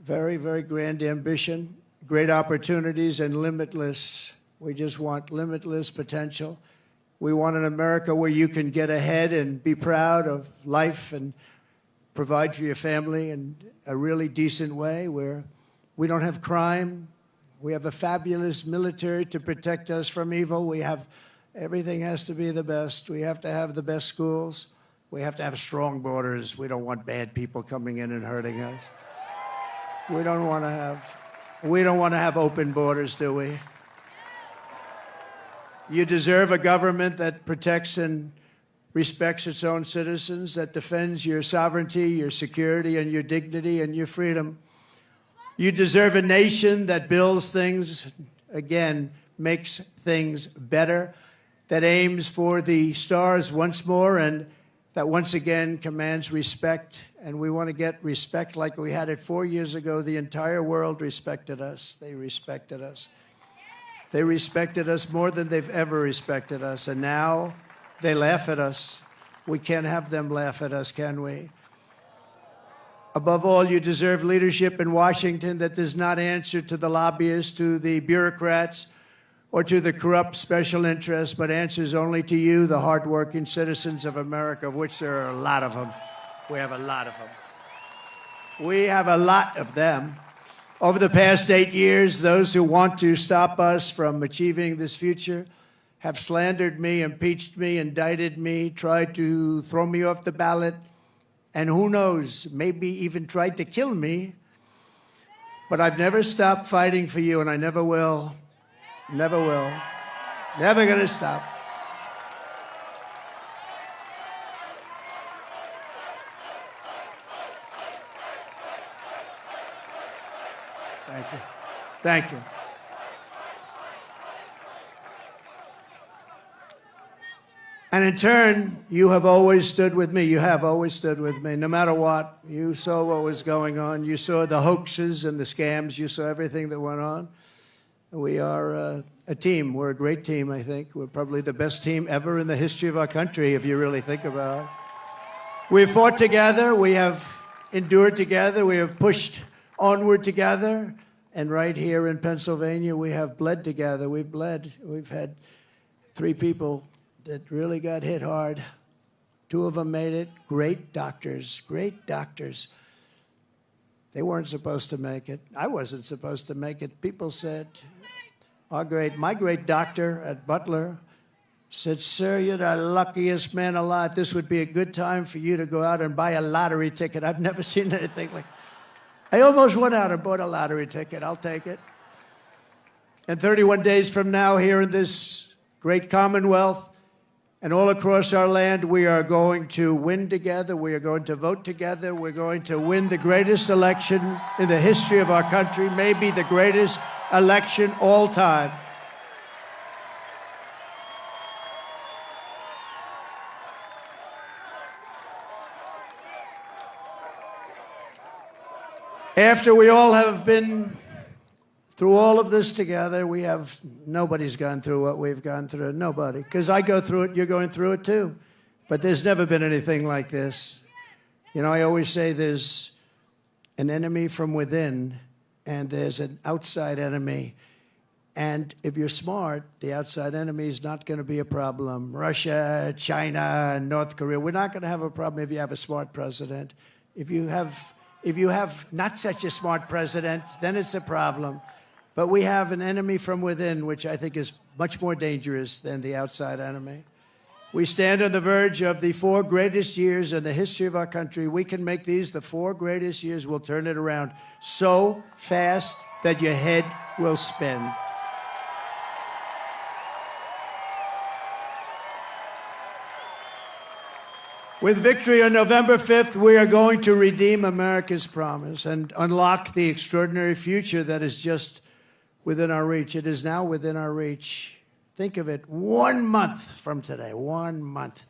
Speaker 12: very, very grand ambition, great opportunities, and limitless. We just want limitless potential. We want an America where you can get ahead and be proud of life and provide for your family in a really decent way, where we don't have crime. We have a fabulous military to protect us from evil. We have everything has to be the best. We have to have the best schools. We have to have strong borders. We don't want bad people coming in and hurting us. We don't want to have open borders, do we? You deserve a government that protects and respects its own citizens, that defends your sovereignty, your security, and your dignity and your freedom. You deserve a nation that builds things, again, makes things better, that aims for the stars once more, and that once again commands respect. And we want to get respect like we had it 4 years ago. The entire world respected us. They respected us. They respected us more than they've ever respected us. And now they laugh at us. We can't have them laugh at us, can we? Above all, you deserve leadership in Washington that does not answer to the lobbyists, to the bureaucrats, or to the corrupt special interests, but answers only to you, the hardworking citizens of America, of which there are a lot of them. We have a lot of them. We have a lot of them. Over the past 8 years, those who want to stop us from achieving this future have slandered me, impeached me, indicted me, tried to throw me off the ballot, and who knows, maybe even tried to kill me. But I've never stopped fighting for you, and I never will. Never will. Never gonna stop. Thank you. Thank you. And in turn, you have always stood with me. You have always stood with me, no matter what. You saw what was going on. You saw the hoaxes and the scams. You saw everything that went on. We are a team. We're a great team, I think. We're probably the best team ever in the history of our country, if you really think about it. We've fought together. We have endured together. We have pushed onward together. And right here in Pennsylvania, we have bled together. We've bled. We've had 3 people that really got hit hard. 2 of them made it. Great doctors, great doctors. They weren't supposed to make it. I wasn't supposed to make it. People said, my great doctor at Butler said, "Sir, you're the luckiest man alive. This would be a good time for you to go out and buy a lottery ticket." I've never seen anything like. I almost went out and bought a lottery ticket. I'll take it. And 31 days from now, here in this great Commonwealth, and all across our land, we are going to win together. We are going to vote together. We're going to win the greatest election in the history of our country, maybe the greatest election all time. After we all have been through all of this together, nobody's gone through what we've gone through. Nobody. Because I go through it, you're going through it too. But there's never been anything like this. You know, I always say there's an enemy from within and there's an outside enemy. And if you're smart, the outside enemy is not going to be a problem. Russia, China, North Korea, we're not going to have a problem if you have a smart president. If you have not such a smart president, then it's a problem. But we have an enemy from within, which I think is much more dangerous than the outside enemy. We stand on the verge of the 4 greatest years in the history of our country. We can make these the 4 greatest years. We'll turn it around so fast that your head will spin. With victory on November 5th, we are going to redeem America's promise and unlock the extraordinary future that is just within our reach. It is now within our reach. Think of it, 1 month from today, 1 month.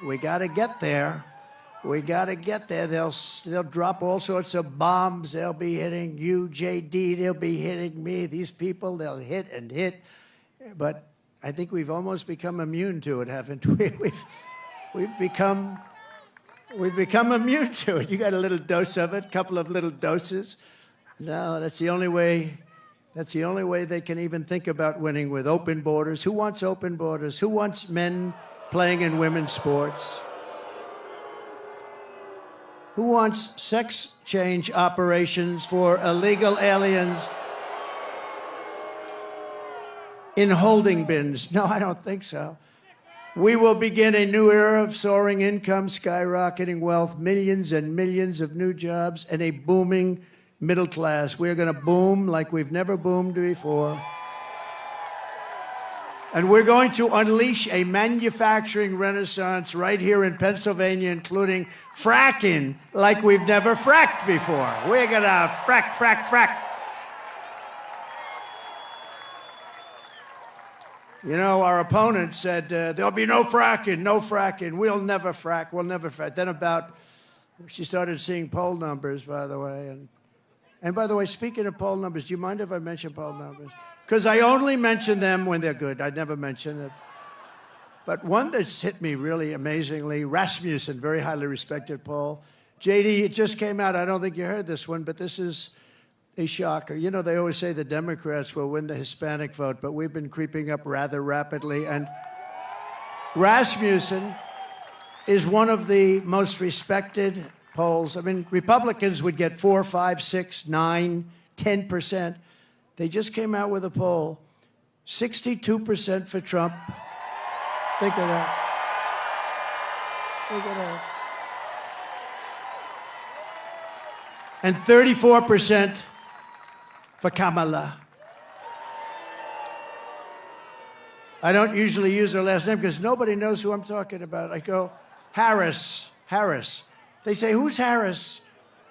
Speaker 12: We got to get there. We got to get there. They'll drop all sorts of bombs. They'll be hitting you, JD. They'll be hitting me. These people, they'll hit and hit. But I think we've almost become immune to it, haven't we? we've become immune to it. You got a little dose of it, a couple of little doses. No, that's the only way. That's the only way they can even think about winning, with open borders. Who wants open borders? Who wants men playing in women's sports? Who wants sex change operations for illegal aliens in holding bins? No, I don't think so. We will begin a new era of soaring income, skyrocketing wealth, millions and millions of new jobs, and a booming middle class. We're going to boom like we've never boomed before. And we're going to unleash a manufacturing renaissance right here in Pennsylvania, including fracking like we've never fracked before. We're going to frack, frack, frack. You know, our opponent said, there'll be no fracking, no fracking. We'll never frack, we'll never frack. Then she started seeing poll numbers, by the way. And by the way, speaking of poll numbers, do you mind if I mention poll numbers? Because I only mention them when they're good. I never mention it. But one that's hit me really amazingly, Rasmussen, very highly respected poll. JD, it just came out. I don't think you heard this one, but this is a shocker. You know, they always say the Democrats will win the Hispanic vote, but we've been creeping up rather rapidly. And Rasmussen is one of the most respected polls. I mean, Republicans would get 4, 5, 6, 9, 10%. They just came out with a poll. 62% for Trump. Think of that. Think of that. And 34% for Kamala. I don't usually use her last name because nobody knows who I'm talking about. I go, Harris, Harris. They say, who's Harris?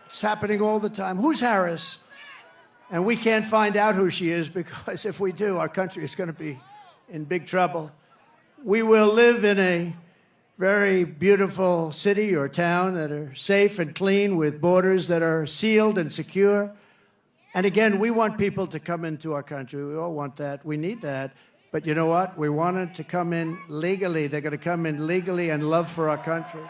Speaker 12: It's happening all the time. Who's Harris? And we can't find out who she is, because if we do, our country is going to be in big trouble. We will live in a very beautiful city or town that are safe and clean, with borders that are sealed and secure. And again, we want people to come into our country. We all want that. We need that. But you know what? We want them to come in legally. They're going to come in legally and love for our country.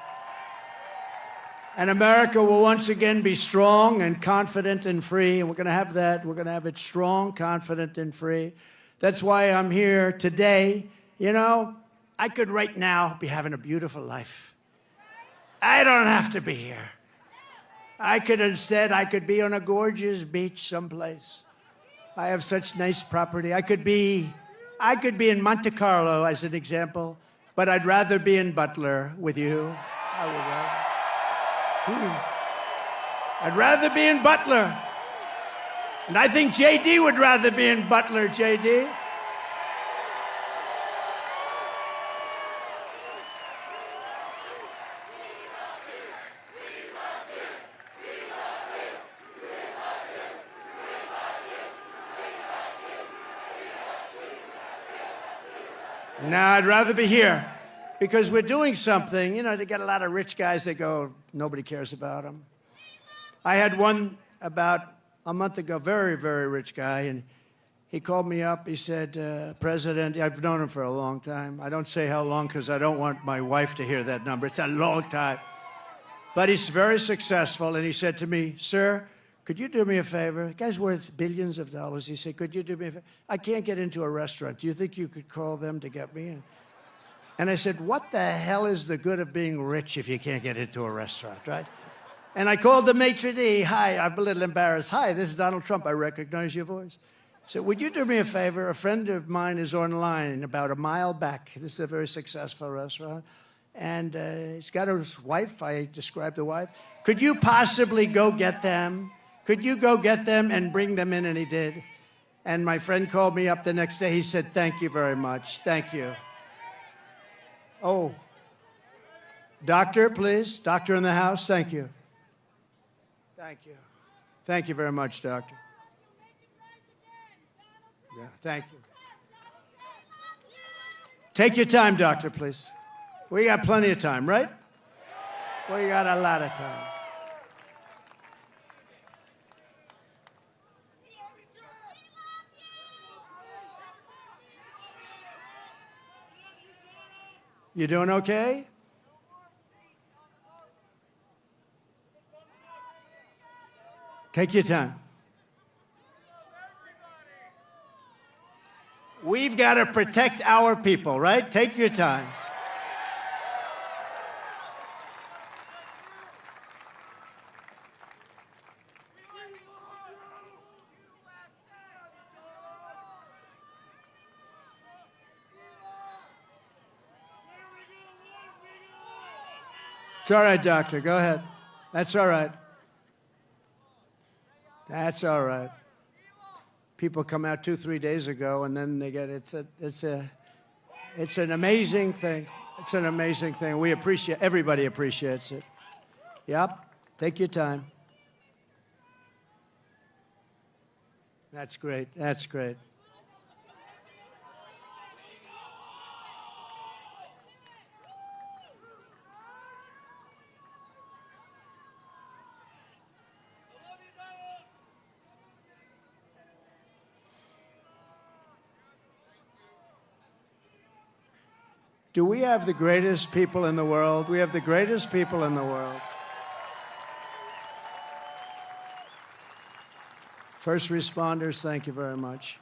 Speaker 12: And America will once again be strong and confident and free. And we're going to have that. We're going to have it strong, confident, and free. That's why I'm here today. You know, I could right now be having a beautiful life. I don't have to be here. I could be on a gorgeous beach someplace. I have such nice property. I could be in Monte Carlo, as an example, but I'd rather be in Butler with you. I would rather. I'd rather be in Butler. And I think JD would rather be in Butler, JD. No, I'd rather be here, because we're doing something. You know, they got a lot of rich guys that go, nobody cares about them. I had one about a month ago, very, very rich guy, and he called me up. He said, President, I've known him for a long time. I don't say how long because I don't want my wife to hear that number. It's a long time. But he's very successful, and he said to me, sir, could you do me a favor? The guy's worth billions of dollars. He said, could you do me a favor? I can't get into a restaurant. Do you think you could call them to get me in? And I said, what the hell is the good of being rich if you can't get into a restaurant, right? And I called the maitre d'. Hi, I'm a little embarrassed. Hi, this is Donald Trump. I recognize your voice. I said, would you do me a favor? A friend of mine is online about a mile back. This is a very successful restaurant. And he's got his wife. I described the wife. Could you possibly go get them? Could you go get them and bring them in? And he did. And my friend called me up the next day. He said, thank you very much. Thank you. Oh, doctor, please. Doctor in the house. Thank you. Thank you. Thank you very much, doctor. Yeah, thank you. Take your time, doctor, please. We got plenty of time, right? We got a lot of time. You doing okay? Take your time. We've got to protect our people, right? Take your time. It's all right, doctor. Go ahead. That's all right. That's all right. People come out 2-3 days ago, and then they get it's an amazing thing. It's an amazing thing. We appreciate. Everybody appreciates it. Yep. Take your time. That's great. That's great. Do we have the greatest people in the world? We have the greatest people in the world. First responders, thank you very much.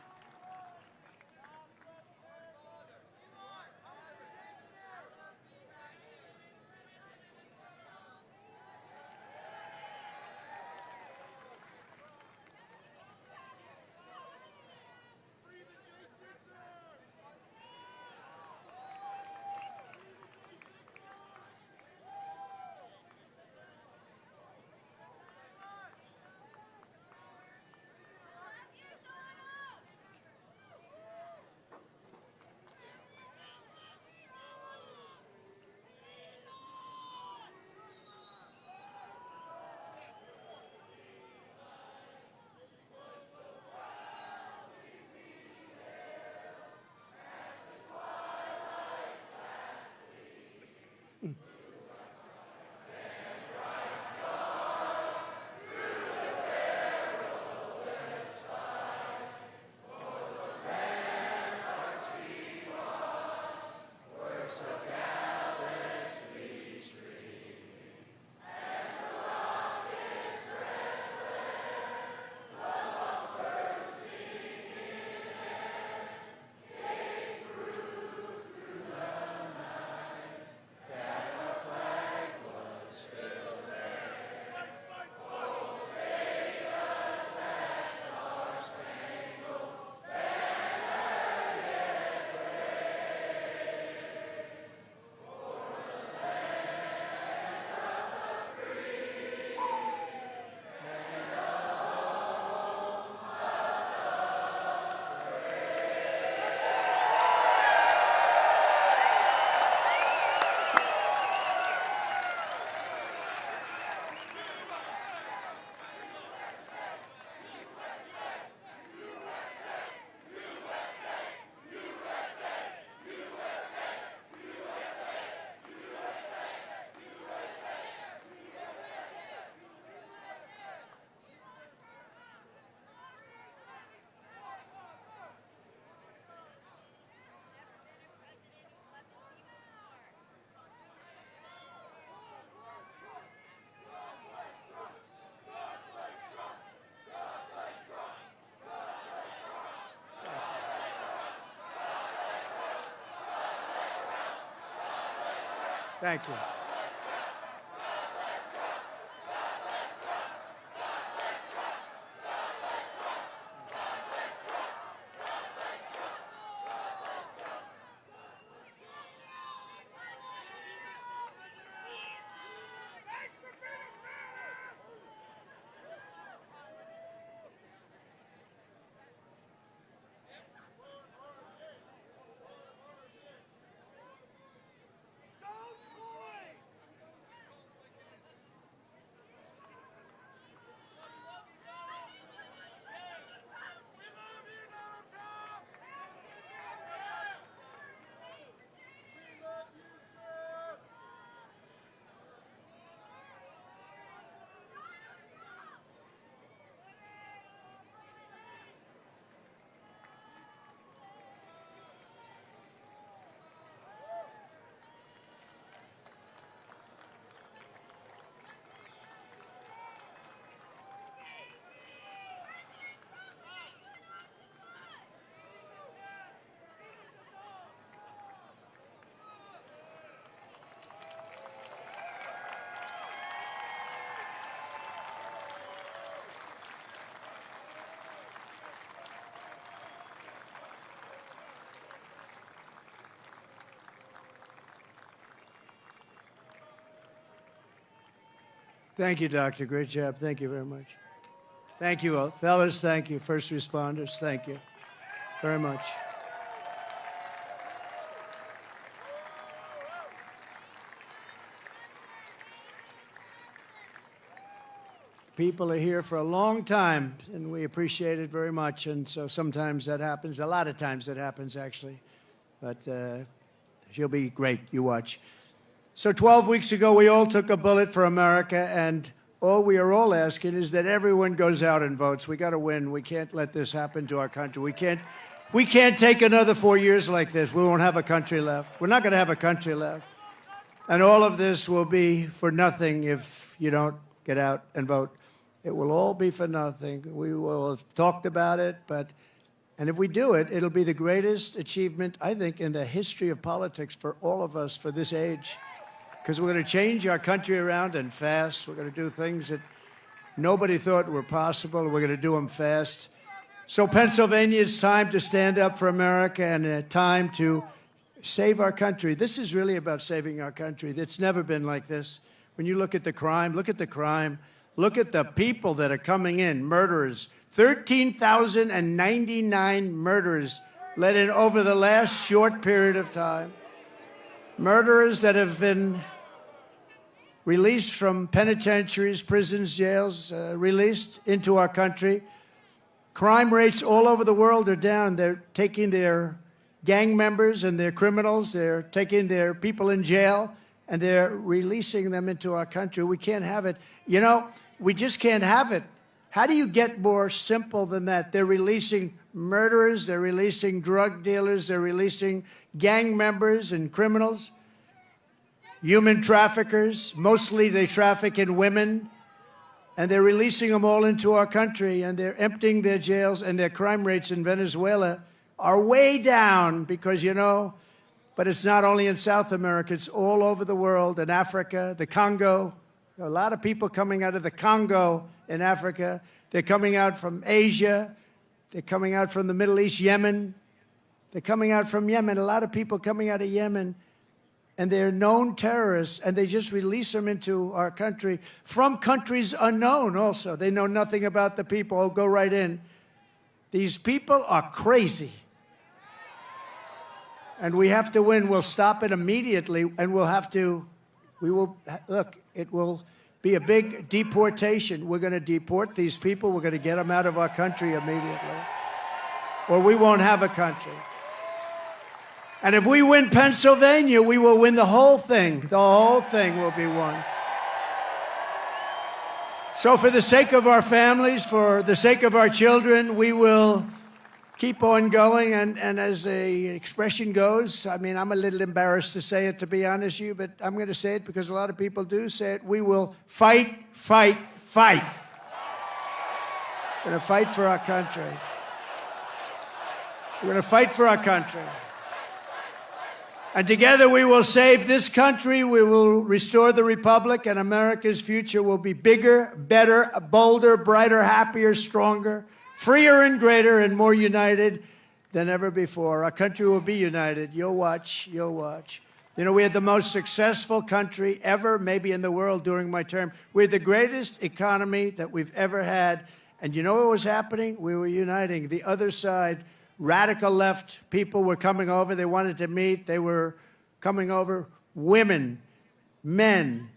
Speaker 12: Thank you. Thank you, Doctor. Great job. Thank you very much. Thank you, all. Fellas, thank you. First responders, thank you very much. People are here for a long time, and we appreciate it very much. And so sometimes that happens. A lot of times that happens, actually. But she'll be great. You watch. So 12 weeks ago, we all took a bullet for America, and all we are all asking is that everyone goes out and votes. We got to win. We can't let this happen to our country. We can't take another 4 years like this. We won't have a country left. We're not going to have a country left. And all of this will be for nothing if you don't get out and vote. It will all be for nothing. We will have talked about it, and if we do it, it'll be the greatest achievement, I think, in the history of politics for all of us for this age. Because we're going to change our country around and fast. We're going to do things that nobody thought were possible. We're going to do them fast. So Pennsylvania, it's time to stand up for America and a time to save our country. This is really about saving our country. It's never been like this. When you look at the crime, look at the crime. Look at the people that are coming in, murderers. 13,099 murders let in over the last short period of time. Murderers that have been released from penitentiaries, prisons, jails, released into our country. Crime rates all over the world are down. They're taking their gang members and their criminals, they're taking their people in jail, and they're releasing them into our country. We can't have it. You know, we just can't have it. How do you get more simple than that? They're releasing murderers, they're releasing drug dealers, they're releasing gang members and criminals, human traffickers. Mostly they traffic in women, and they're releasing them all into our country, and they're emptying their jails, and their crime rates in Venezuela are way down because, you know, but it's not only in South America, it's all over the world, in Africa, the Congo. There are a lot of people coming out of the Congo in Africa. They're coming out from Asia. They're coming out from the Middle East, Yemen. They're coming out from Yemen. A lot of people coming out of Yemen. And they're known terrorists, and they just release them into our country from countries unknown also. They know nothing about the people. Oh, go right in. These people are crazy. And we have to win. We'll stop it immediately, and it will be a big deportation. We're going to deport these people. We're going to get them out of our country immediately, or we won't have a country. And if we win Pennsylvania, we will win the whole thing. The whole thing will be won. So for the sake of our families, for the sake of our children, we will keep on going. And as the expression goes, I mean, I'm a little embarrassed to say it, to be honest with you, but I'm going to say it because a lot of people do say it. We will fight, fight, fight. We're going to fight for our country. We're going to fight for our country. And together we will save this country, we will restore the republic, and America's future will be bigger, better, bolder, brighter, happier, stronger, freer and greater, and more united than ever before. Our country will be united. You'll watch, you'll watch. You know, we had the most successful country ever, maybe in the world during my term. We had the greatest economy that we've ever had. And you know what was happening? We were uniting. The other side, radical left people were coming over. They wanted to meet. They were coming over. Women, men.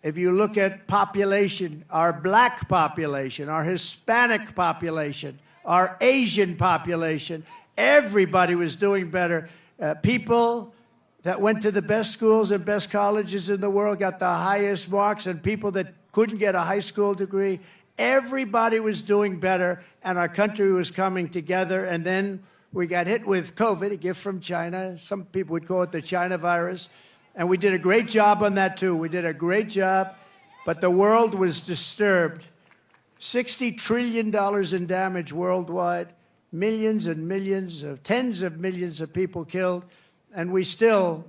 Speaker 12: If you look at population, our black population, our Hispanic population, our Asian population, everybody was doing better. People that went to the best schools and best colleges in the world got the highest marks, and people that couldn't get a high school degree, everybody was doing better, and our country was coming together. And then we got hit with COVID, a gift from China. Some people would call it the China virus. And we did a great job on that, too. We did a great job, but the world was disturbed. $60 trillion in damage worldwide, millions and millions of, tens of millions of people killed. And we still,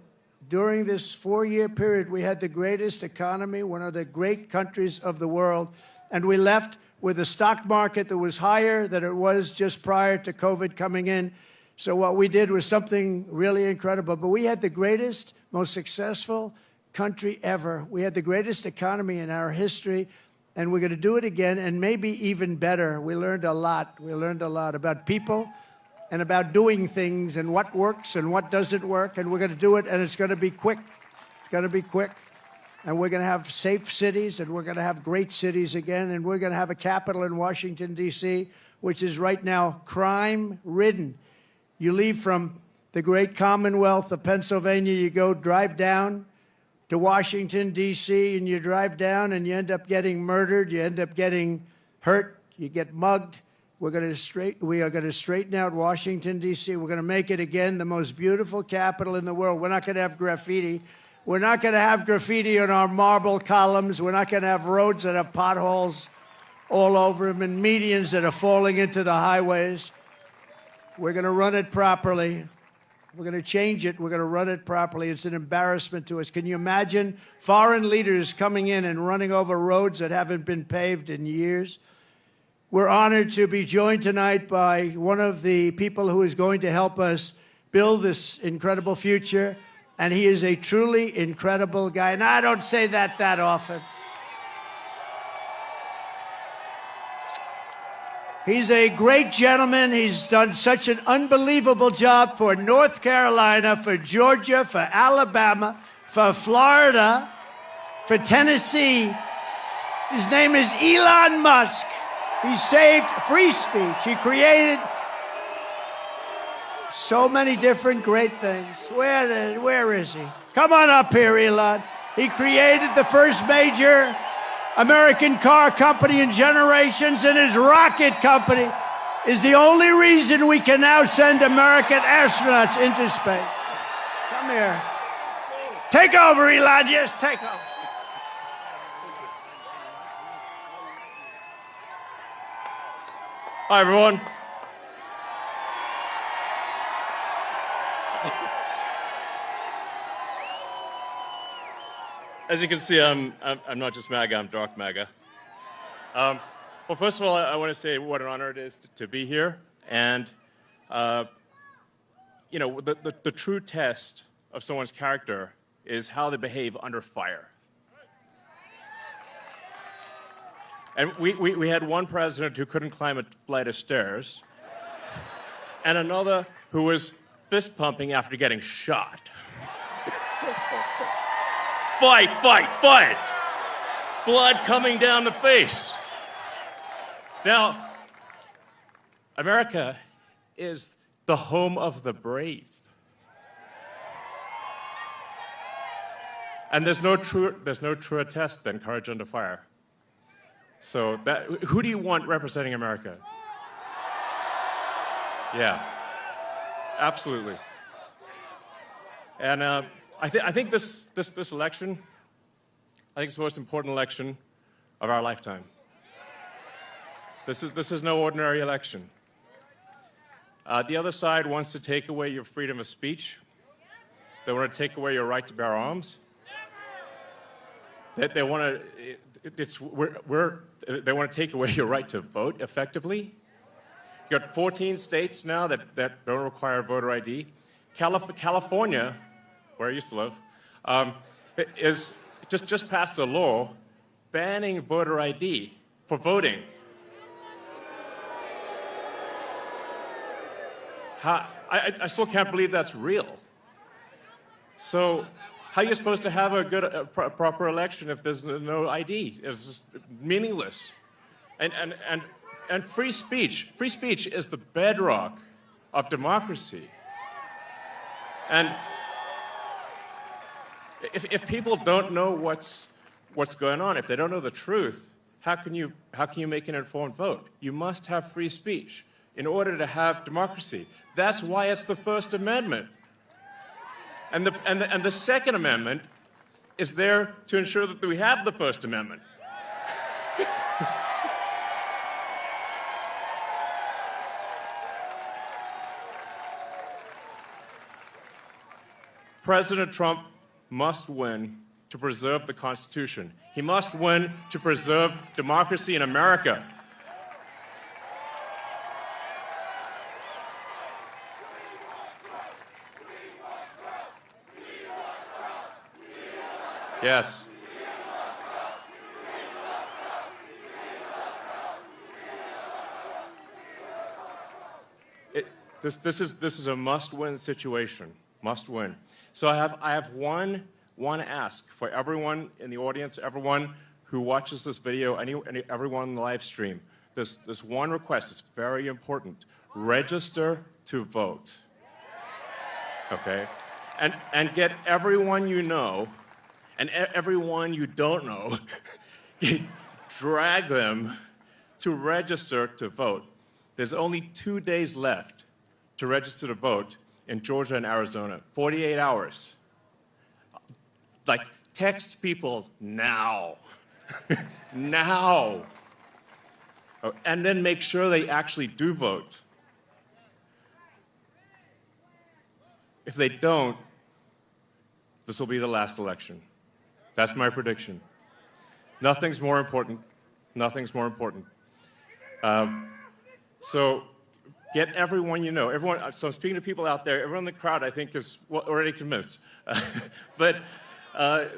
Speaker 12: during this 4-year period, we had the greatest economy, one of the great countries of the world. And we left with a stock market that was higher than it was just prior to COVID coming in. So what we did was something really incredible. But we had the greatest, most successful country ever. We had the greatest economy in our history, and we're going to do it again, and maybe even better. We learned a lot. We learned a lot about people and about doing things and what works and what doesn't work, and we're going to do it, and it's going to be quick. It's going to be quick. And we're going to have safe cities, and we're going to have great cities again, and we're going to have a capital in Washington, D.C., which is right now crime-ridden. You leave from the great Commonwealth of Pennsylvania, you go drive down to Washington, D.C., and you drive down and you end up getting murdered, you end up getting hurt, you get mugged. We are going to straighten out Washington, D.C. We're going to make it again the most beautiful capital in the world. We're not going to have graffiti. We're not going to have graffiti on our marble columns. We're not going to have roads that have potholes all over them and medians that are falling into the highways. We're going to run it properly. We're going to change it. We're going to run it properly. It's an embarrassment to us. Can you imagine foreign leaders coming in and running over roads that haven't been paved in years? We're honored to be joined tonight by one of the people who is going to help us build this incredible future, and he is a truly incredible guy. And I don't say that often. He's a great gentleman. He's done such an unbelievable job for North Carolina, for Georgia, for Alabama, for Florida, for Tennessee. His name is Elon Musk. He saved free speech. He created so many different great things. Where is he? Come on up here, Elon. He created the first major American car company in generations, and his rocket company is the only reason we can now send American astronauts into space. Come here. Take over, Elon. Yes, take over.
Speaker 13: Hi, everyone. As you can see, I'm not just MAGA, I'm dark MAGA. Well, first of all, I want to say what an honor it is to be here. And, you know, the true test of someone's character is how they behave under fire. And we had one president who couldn't climb a flight of stairs, and another who was fist pumping after getting shot. Fight, fight, fight! Blood coming down the face. Now, America is the home of the brave. And there's no truer test than courage under fire. So who do you want representing America? Yeah, absolutely. And I think this election, I think it's the most important election of our lifetime. This is no ordinary election. The other side wants to take away your freedom of speech. They want to take away your right to bear arms. They want to take away your right to vote effectively. You got 14 states now that don't require voter ID. California, where I used to live, is just passed a law banning voter ID for voting. I still can't believe that's real. So how are you supposed to have a proper election if there's no ID? It's just meaningless. And free speech is the bedrock of democracy. And if people don't know what's going on, if they don't know the truth, how can you make an informed vote? You must have free speech in order to have democracy. That's why it's the First Amendment. And the Second Amendment is there to ensure that we have the First Amendment. President Trump must win to preserve the Constitution. He must win to preserve democracy in America. Yes. This is a must-win situation. Must win. So I have one ask for everyone in the audience, everyone who watches this video, everyone in the live stream. This one request. It's very important. Register to vote. Okay, and get everyone you know, and everyone you don't know, drag them to register to vote. There's only 2 days left to register to vote in Georgia and Arizona. 48 hours. Like, text people now. Now. Oh, and then make sure they actually do vote. If they don't, this will be the last election. That's my prediction. Nothing's more important. Nothing's more important. So get everyone you know. So I'm speaking to people out there. Everyone in the crowd, I think, is already convinced. But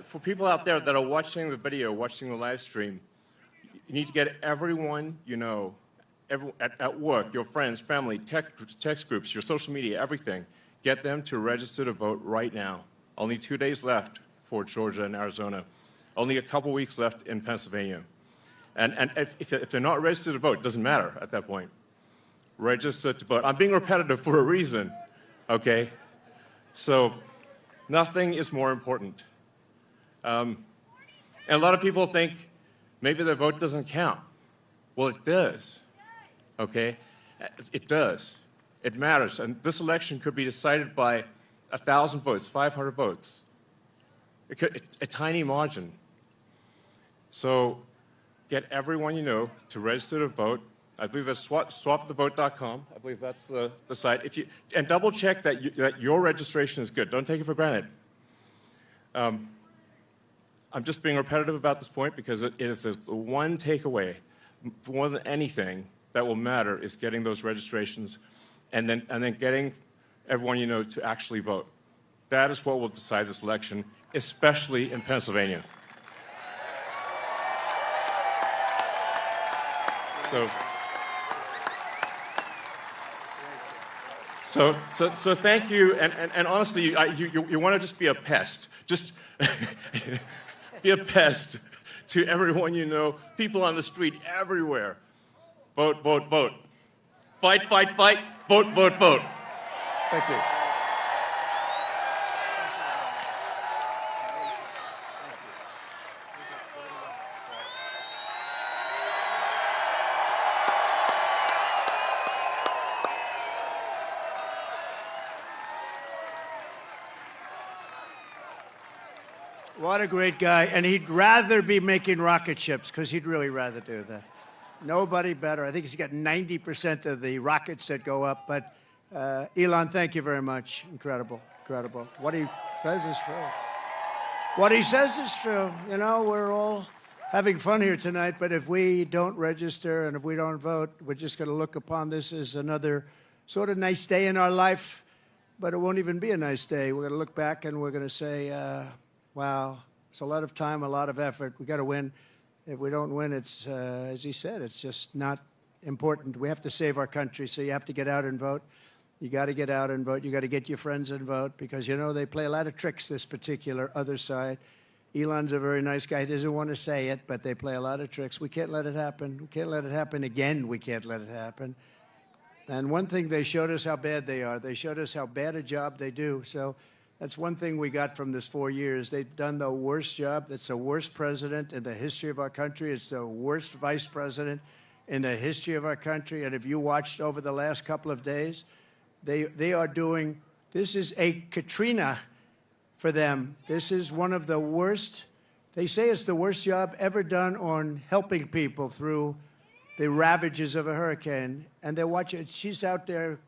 Speaker 13: for people out there that are watching the video, watching the live stream, you need to get everyone you know, at work, your friends, family, text groups, your social media, everything. Get them to register to vote right now. Only 2 days left for Georgia and Arizona. Only a couple weeks left in Pennsylvania. And if they're not registered to vote, it doesn't matter at that point. Register to vote. I'm being repetitive for a reason, okay? So nothing is more important. And a lot of people think maybe their vote doesn't count. Well, it does, okay? It does. It matters. And this election could be decided by 1,000 votes, 500 votes. A tiny margin. So get everyone you know to register to vote. I believe that's swapthevote.com. I believe that's the site. And double check that your registration is good. Don't take it for granted. I'm just being repetitive about this point because it is the one takeaway more than anything that will matter is getting those registrations and then getting everyone you know to actually vote. That is what will decide this election, especially in Pennsylvania. So thank you, and honestly, you want to just be a pest. Just be a pest to everyone you know, people on the street, everywhere. Vote, vote, vote. Fight, fight, fight. Vote, vote, vote. Thank you.
Speaker 12: What a great guy. And he'd rather be making rocket ships, because he'd really rather do that. Nobody better. I think he's got 90% of the rockets that go up. But Elon, thank you very much. Incredible, incredible. What he says is true. What he says is true. You know, we're all having fun here tonight, but if we don't register and if we don't vote, we're just going to look upon this as another sort of nice day in our life, but it won't even be a nice day. We're going to look back and we're going to say, wow, it's a lot of time, a lot of effort. We got to win. If we don't win, it's, as he said, it's just not important. We have to save our country, so you have to get out and vote. You got to get out and vote. You got to get your friends and vote because, you know, they play a lot of tricks, this particular other side. Elon's a very nice guy. He doesn't want to say it, but they play a lot of tricks. We can't let it happen. We can't let it happen again. We can't let it happen. And one thing, they showed us how bad they are. They showed us how bad a job they do. So that's one thing we got from this 4 years. They've done the worst job. It's the worst president in the history of our country. It's the worst vice president in the history of our country. And if you watched over the last couple of days, they are doing, this is a Katrina for them. This is one of the worst, they say it's the worst job ever done on helping people through the ravages of a hurricane. And they're watching, she's out there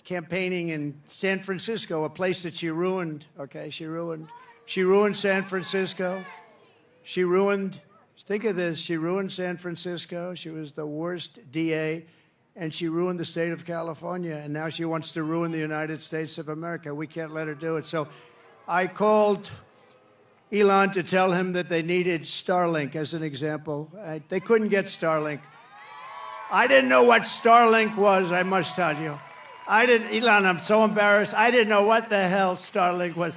Speaker 12: campaigning in San Francisco, a place that she ruined, okay? She ruined San Francisco. She ruined, think of this, she ruined San Francisco. She was the worst DA, and she ruined the state of California, and now she wants to ruin the United States of America. We can't let her do it. So I called Elon to tell him that they needed Starlink as an example. They couldn't get Starlink. I didn't know what Starlink was, I must tell you. Elon, I'm so embarrassed. I didn't know what the hell Starlink was.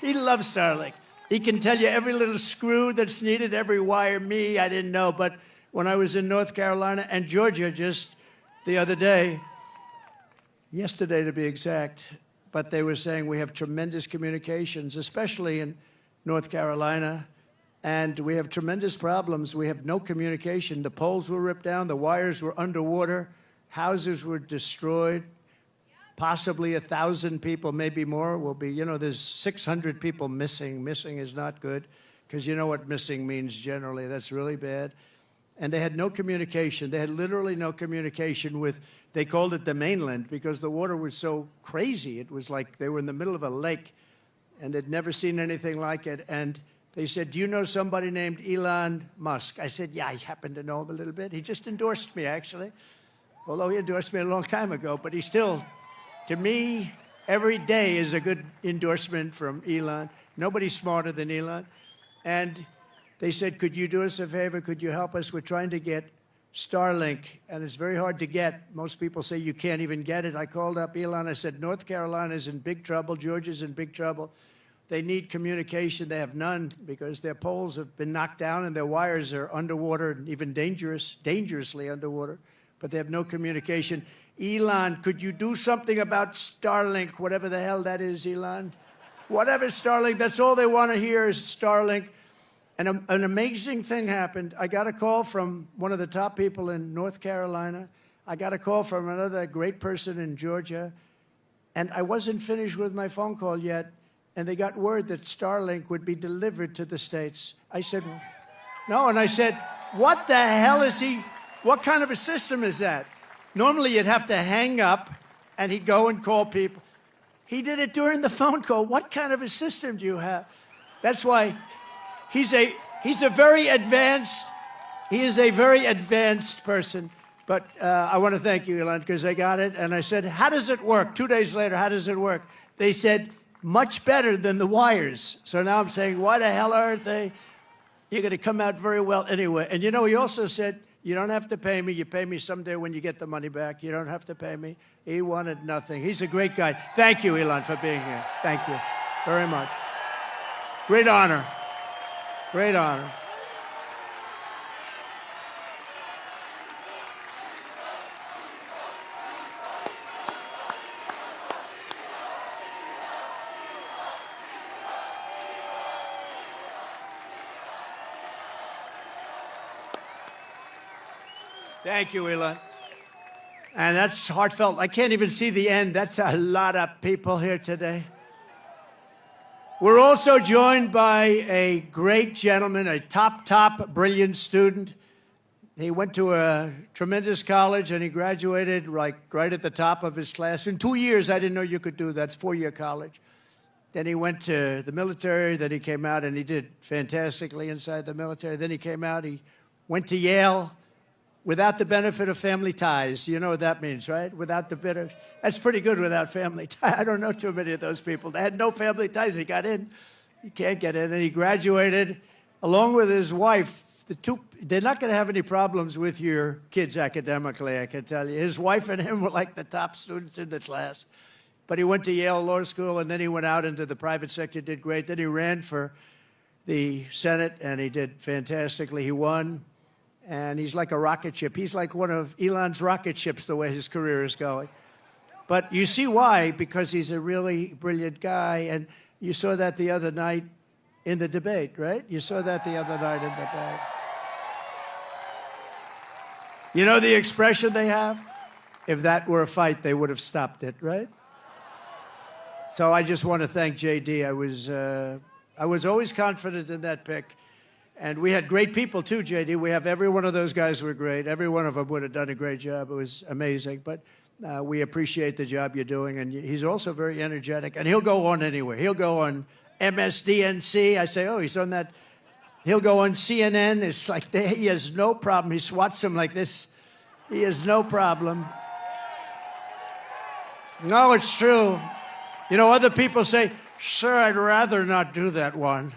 Speaker 12: He loves Starlink. He can tell you every little screw that's needed, every wire. Me, I didn't know. But when I was in North Carolina and Georgia just the other day, yesterday to be exact, but they were saying we have tremendous communications, especially in North Carolina, and we have tremendous problems. We have no communication. The poles were ripped down, the wires were underwater, houses were destroyed. Possibly 1,000 people, maybe more, will be, there's 600 people missing. Missing is not good, because you know what missing means generally. That's really bad. And they had no communication. They had literally no communication with, they called it the mainland, because the water was so crazy. It was like they were in the middle of a lake, and they'd never seen anything like it. And they said, do you know somebody named Elon Musk? I said, yeah, I happen to know him a little bit. He just endorsed me, actually. Although he endorsed me a long time ago, but he still... To me, every day is a good endorsement from Elon. Nobody's smarter than Elon. And they said, could you do us a favor? Could you help us? We're trying to get Starlink, and it's very hard to get. Most people say you can't even get it. I called up Elon. I said, North Carolina's in big trouble. Georgia's in big trouble. They need communication. They have none because their poles have been knocked down and their wires are underwater and even dangerously underwater. But they have no communication. Elon, could you do something about Starlink, whatever the hell that is, Elon? Whatever Starlink, that's all they want to hear is Starlink. And an amazing thing happened. I got a call from one of the top people in North Carolina. I got a call from another great person in Georgia. And I wasn't finished with my phone call yet. And they got word that Starlink would be delivered to the States. I said, no. And I said, what the hell is he? What kind of a system is that? Normally, you'd have to hang up, and he'd go and call people. He did it during the phone call. What kind of a system do you have? That's why he's a very advanced. He is a very advanced person. But I want to thank you, Elon, because I got it. And I said, how does it work? 2 days later, how does it work? They said, much better than the wires. So now I'm saying, why the hell aren't they? You're going to come out very well anyway. And he also said, you don't have to pay me. You pay me someday when you get the money back. You don't have to pay me. He wanted nothing. He's a great guy. Thank you, Elon, for being here. Thank you very much. Great honor. Great honor. Thank you, Elon. And that's heartfelt. I can't even see the end. That's a lot of people here today. We're also joined by a great gentleman, a top, brilliant student. He went to a tremendous college, and he graduated right at the top of his class. In 2 years, I didn't know you could do that. It's 4-year college. Then he went to the military. Then he came out, and he did fantastically inside the military. Then he came out. He went to Yale. Without the benefit of family ties. You know what that means, right? Without the benefit. That's pretty good without family ties. I don't know too many of those people. They had no family ties. He got in. He can't get in. And he graduated along with his wife. They're not going to have any problems with your kids academically, I can tell you. His wife and him were like the top students in the class. But he went to Yale Law School, and then he went out into the private sector, did great. Then he ran for the Senate, and he did fantastically. He won. And he's like a rocket ship. He's like one of Elon's rocket ships, the way his career is going. But you see why, because he's a really brilliant guy. And you saw that the other night in the debate, right? You saw that the other night in the debate. You know the expression they have? If that were a fight, they would have stopped it, right? So I just want to thank JD. I was always confident in that pick. And we had great people, too, JD. We have every one of those guys were great. Every one of them would have done a great job. It was amazing. But we appreciate the job you're doing. And he's also very energetic. And he'll go on anywhere. He'll go on MSDNC. I say, oh, he's on that. He'll go on CNN. It's like he has no problem. He swats him like this. He has no problem. No, it's true. Other people say, sir, I'd rather not do that one.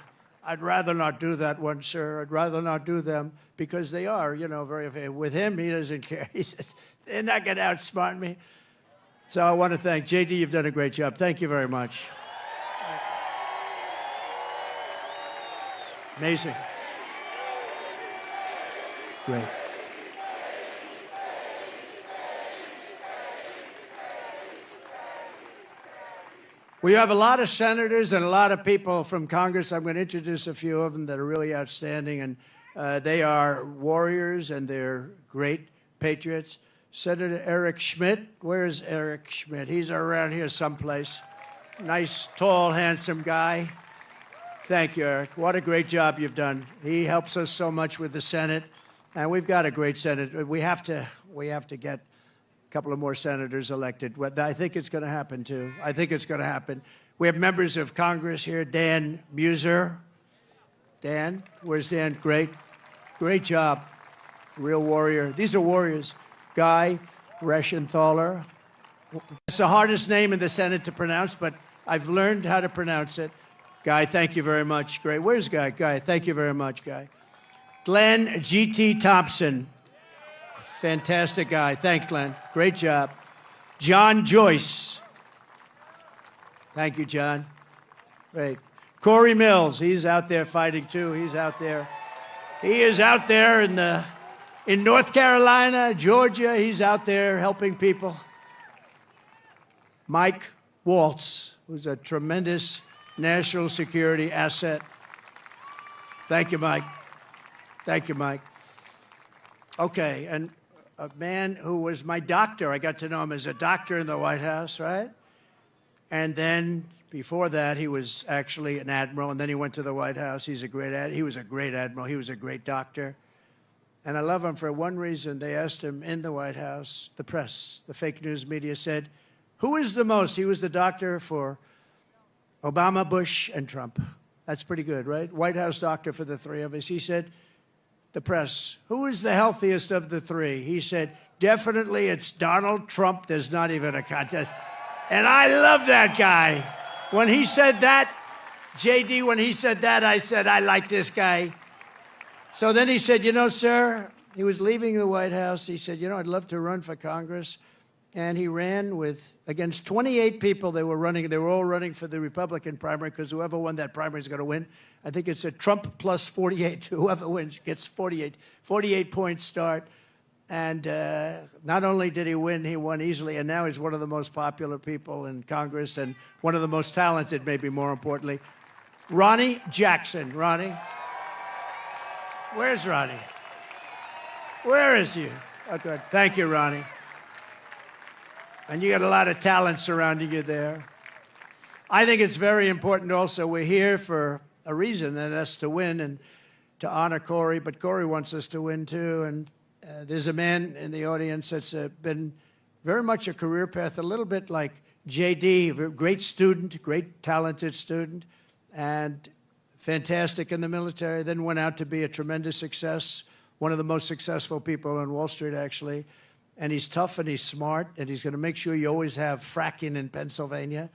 Speaker 12: I'd rather not do that one, sir. I'd rather not do them because they are, very. With him, he doesn't care. He says, they're not going to outsmart me. So I want to thank JD. You've done a great job. Thank you very much. Amazing. Great. We have a lot of senators and a lot of people from Congress. I'm going to introduce a few of them that are really outstanding, and they are warriors and they're great patriots. Senator Eric Schmidt. Where's Eric Schmidt? He's around here someplace. Nice, tall, handsome guy. Thank you, Eric. What a great job you've done. He helps us so much with the Senate, and we've got a great Senate. We have to get a couple of more senators elected. I think it's going to happen, too. I think it's going to happen. We have members of Congress here. Dan Muser. Dan, where's Dan? Great. Great job. Real warrior. These are warriors. Guy Reschenthaler. It's the hardest name in the Senate to pronounce, but I've learned how to pronounce it. Guy, thank you very much. Great. Where's Guy? Guy, thank you very much, Guy. Glenn G.T. Thompson. Fantastic guy. Thanks, Glenn. Great job. John Joyce. Thank you, John. Great. Corey Mills. He's out there fighting, too. He's out there. He is out there in North Carolina, Georgia. He's out there helping people. Mike Waltz, who's a tremendous national security asset. Thank you, Mike. Thank you, Mike. Okay, and a man who was my doctor. I got to know him as a doctor in the White House, right? And then before that, he was actually an admiral, and then he went to the White House. He was a great admiral. He was a great doctor. And I love him for one reason. They asked him in the White House, the press, the fake news media said, who is the most? He was the doctor for Obama, Bush, and Trump. That's pretty good, right? White House doctor for the three of us. He said, the press, who is the healthiest of the three? He said, definitely it's Donald Trump. There's not even a contest. And I love that guy. When he said that, JD, when he said that, I said, I like this guy. So then he said, sir, he was leaving the White House. He said, I'd love to run for Congress. And he ran against 28 people. They were all running for the Republican primary because whoever won that primary is going to win. I think it's a Trump plus 48. Whoever wins gets 48. 48-point start. And not only did he win, he won easily. And now he's one of the most popular people in Congress and one of the most talented, maybe more importantly. Ronnie Jackson. Ronnie? Where's Ronnie? Where is he? Oh, good. Thank you, Ronnie. And you got a lot of talent surrounding you there. I think it's very important also. We're here for a reason, and that's to win and to honor Corey. But Corey wants us to win, too. And there's a man in the audience that's been very much a career path, a little bit like JD, great student, great talented student, and fantastic in the military, then went out to be a tremendous success, one of the most successful people on Wall Street, actually. And he's tough and he's smart, and he's going to make sure you always have fracking in Pennsylvania.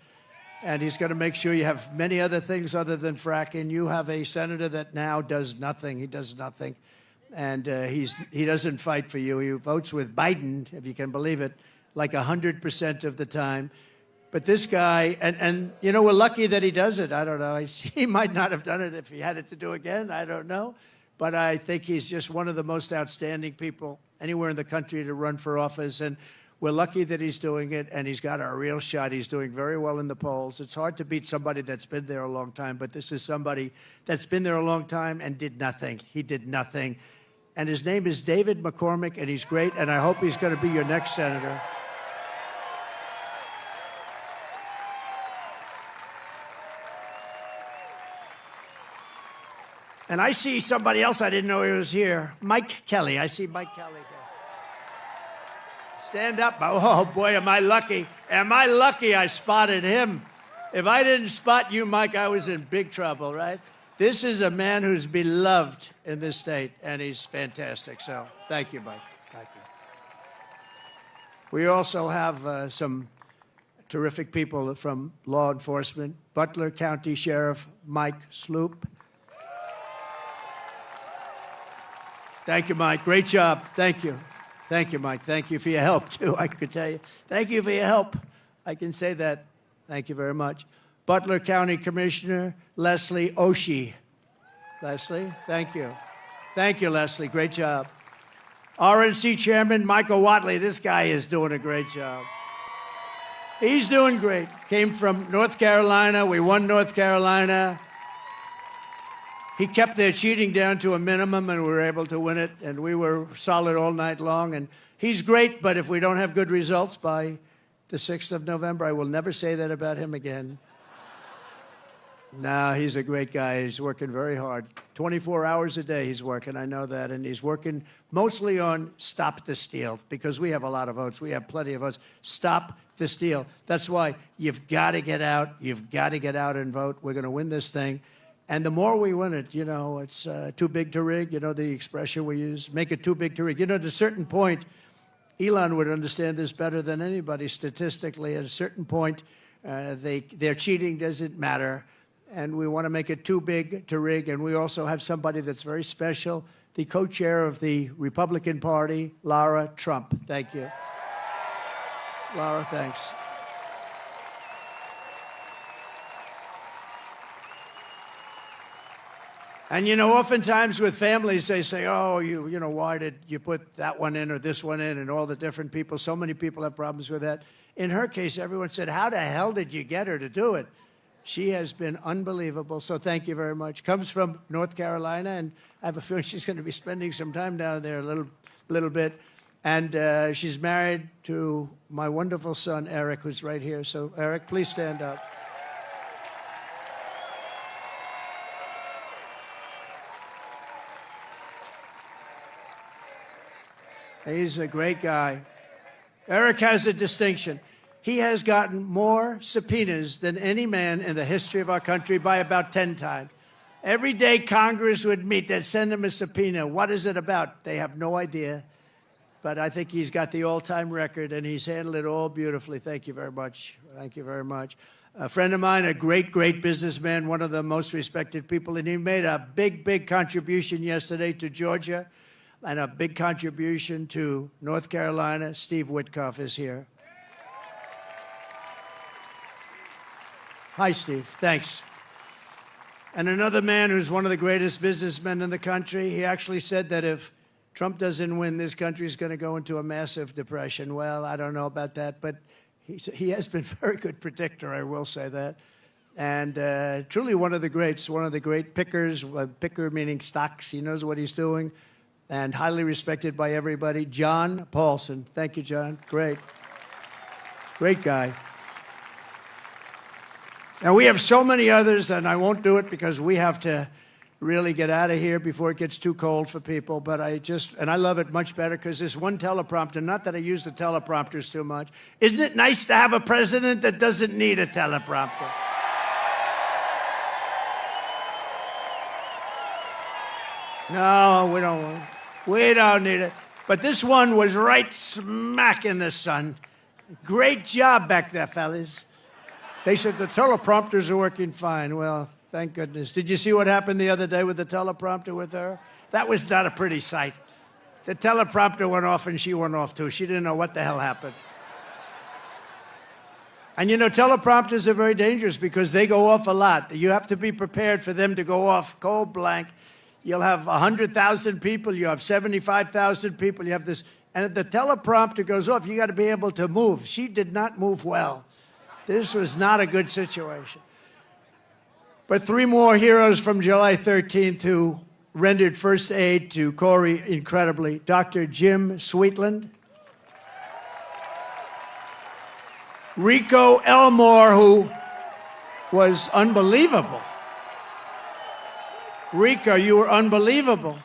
Speaker 12: And he's going to make sure you have many other things other than fracking. You have a senator that now does nothing. He does nothing. And he doesn't fight for you. He votes with Biden, if you can believe it, like 100% of the time. But this guy, and we're lucky that he does it. I don't know. He might not have done it if he had it to do again. I don't know. But I think he's just one of the most outstanding people anywhere in the country to run for office. And we're lucky that he's doing it, and he's got a real shot. He's doing very well in the polls. It's hard to beat somebody that's been there a long time, but this is somebody that's been there a long time and did nothing. He did nothing. And his name is David McCormick, and he's great, and I hope he's going to be your next senator. And I see somebody else I didn't know he was here. Mike Kelly. I see Mike Kelly here. Stand up. Oh, boy, am I lucky. Am I lucky I spotted him? If I didn't spot you, Mike, I was in big trouble, right? This is a man who's beloved in this state, and he's fantastic. So thank you, Mike. Thank you. We also have some terrific people from law enforcement. Butler County Sheriff Mike Sloop. Thank you, Mike. Great job. Thank you. Thank you, Mike. Thank you for your help, too, I could tell you. Thank you for your help. I can say that. Thank you very much. Butler County Commissioner Leslie Oshie. Leslie, thank you. Thank you, Leslie. Great job. RNC Chairman Michael Watley. This guy is doing a great job. He's doing great. Came from North Carolina. We won North Carolina. He kept their cheating down to a minimum, and we were able to win it, and we were solid all night long. And he's great, but if we don't have good results by the 6th of November, I will never say that about him again. No, he's a great guy. He's working very hard. 24 hours a day he's working, I know that. And he's working mostly on Stop the Steal, because we have a lot of votes. We have plenty of votes. Stop the steal. That's why you've got to get out. You've got to get out and vote. We're going to win this thing. And the more we win it, you know, it's too big to rig, you know, the expression we use, make it too big to rig. You know, at a certain point, Elon would understand this better than anybody statistically. At a certain point, their cheating doesn't matter, and we want to make it too big to rig. And we also have somebody that's very special, the co-chair of the Republican Party, Lara Trump. Thank you. Lara, thanks. And, you know, oftentimes with families, they say, oh, you know, why did you put that one in or this one in, and all the different people. So many people have problems with that. In her case, everyone said, how the hell did you get her to do it? She has been unbelievable, so thank you very much. Comes from North Carolina, and I have a feeling she's going to be spending some time down there a little bit. And she's married to my wonderful son, Eric, who's right here. So, Eric, please stand up. He's a great guy. Eric has a distinction. He has gotten more subpoenas than any man in the history of our country by about 10 times. Every day Congress would meet, they'd send him a subpoena. What is it about? They have no idea. But I think he's got the all-time record, and he's handled it all beautifully. Thank you very much. Thank you very much. A friend of mine, a great, great businessman, one of the most respected people, and he made a big, big contribution yesterday to Georgia, and a big contribution to North Carolina. Steve Witkoff is here. Hi, Steve. Thanks. And another man who's one of the greatest businessmen in the country, he actually said that if Trump doesn't win, this country is going to go into a massive depression. Well, I don't know about that, but he has been a very good predictor, I will say that. And truly one of the greats, one of the great pickers, picker meaning stocks. He knows what he's doing. And highly respected by everybody, John Paulson. Thank you, John. Great. Great guy. Now, we have so many others, and I won't do it because we have to really get out of here before it gets too cold for people. But I love it much better because there's one teleprompter. Not that I use the teleprompters too much. Isn't it nice to have a president that doesn't need a teleprompter? No, we don't. We don't need it. But this one was right smack in the sun. Great job back there, fellas. They said the teleprompters are working fine. Well, thank goodness. Did you see what happened the other day with the teleprompter with her? That was not a pretty sight. The teleprompter went off and she went off too. She didn't know what the hell happened. And you know, teleprompters are very dangerous because they go off a lot. You have to be prepared for them to go off cold blank. You'll have 100,000 people, you have 75,000 people, you have this, and if the teleprompter goes off, you got to be able to move. She did not move well. This was not a good situation. But 3 more heroes from July 13th who rendered first aid to Corey incredibly. Dr. Jim Sweetland. Rico Elmore, who was unbelievable. Rico, you were unbelievable.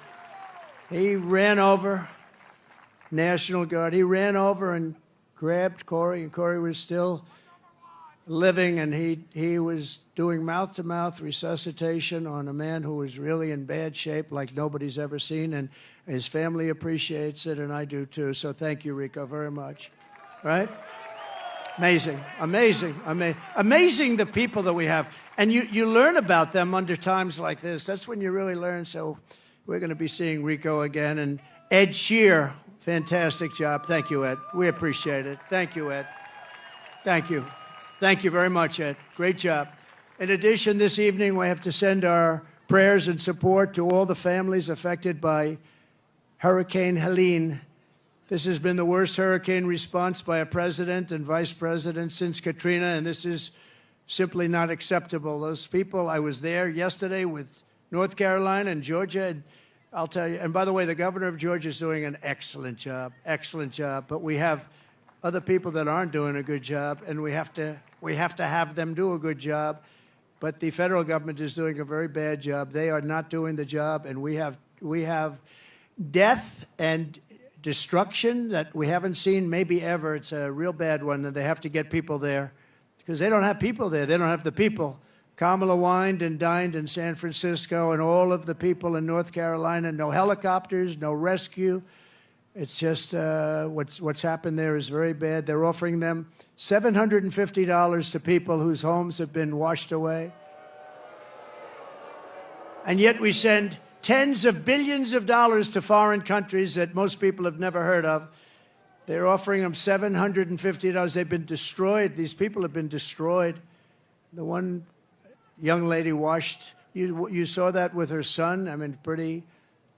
Speaker 12: He ran over, National Guard. He ran over and grabbed Corey, and Corey was still living, and he was doing mouth-to-mouth resuscitation on a man who was really in bad shape like nobody's ever seen, and his family appreciates it, and I do too. So thank you, Rico, very much. Right? Amazing, amazing, amazing the people that we have. And you learn about them under times like this. That's when you really learn. So we're going to be seeing Rico again. And Ed Shear, fantastic job. Thank you, Ed. We appreciate it. Thank you, Ed. Thank you. Thank you very much, Ed. Great job. In addition, this evening, we have to send our prayers and support to all the families affected by Hurricane Helene. This has been the worst hurricane response by a president and vice president since Katrina, and this is simply not acceptable. Those people, I was there yesterday with North Carolina and Georgia, and I'll tell you, and by the way, the governor of Georgia is doing an excellent job, but we have other people that aren't doing a good job, and we have to have them do a good job. But the federal government is doing a very bad job. They are not doing the job, and we have death and destruction that we haven't seen maybe ever. It's a real bad one, and they have to get people there because they don't have people there. They don't have the people. Kamala wined and dined in San Francisco, and all of the people in North Carolina, no helicopters, no rescue. It's just what's happened there is very bad. They're offering them $750 to people whose homes have been washed away. And yet we send tens of billions of dollars to foreign countries that most people have never heard of. They're offering them $750. They've been destroyed. These people have been destroyed. The one young lady washed, you saw that with her son. I mean,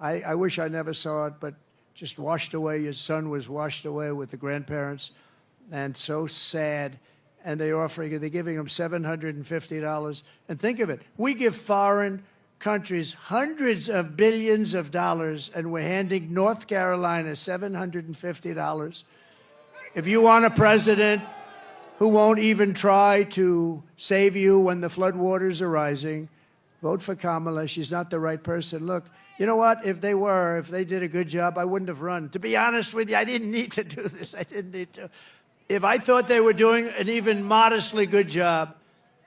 Speaker 12: I wish I never saw it, but just washed away. Your son was washed away with the grandparents, and so sad. And they're giving them $750. And think of it, we give foreign countries hundreds of billions of dollars, and we're handing North Carolina $750. If you want a president who won't even try to save you when the floodwaters are rising, vote for Kamala. She's not the right person. Look, you know what? If they did a good job, I wouldn't have run. To be honest with you, I didn't need to do this. I didn't need to. If I thought they were doing an even modestly good job,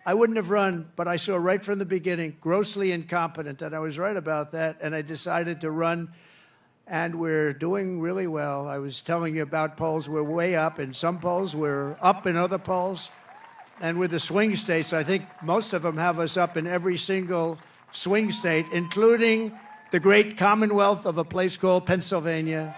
Speaker 12: I wouldn't have run. But I saw right from the beginning, grossly incompetent, and I was right about that, and I decided to run, and we're doing really well. I was telling you about polls. We're way up in some polls. We're up in other polls. And with the swing states, I think most of them have us up in every single swing state, including the great commonwealth of a place called Pennsylvania.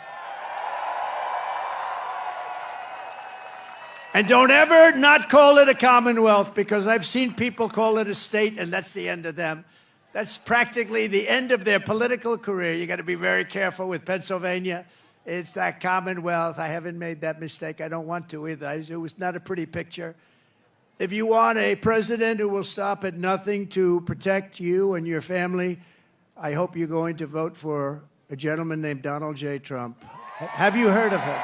Speaker 12: And don't ever not call it a commonwealth, because I've seen people call it a state, and that's the end of them. That's practically the end of their political career. You got to be very careful with Pennsylvania. It's that commonwealth. I haven't made that mistake. I don't want to either. It was not a pretty picture. If you want a president who will stop at nothing to protect you and your family, I hope you're going to vote for a gentleman named Donald J. Trump. Have you heard of him?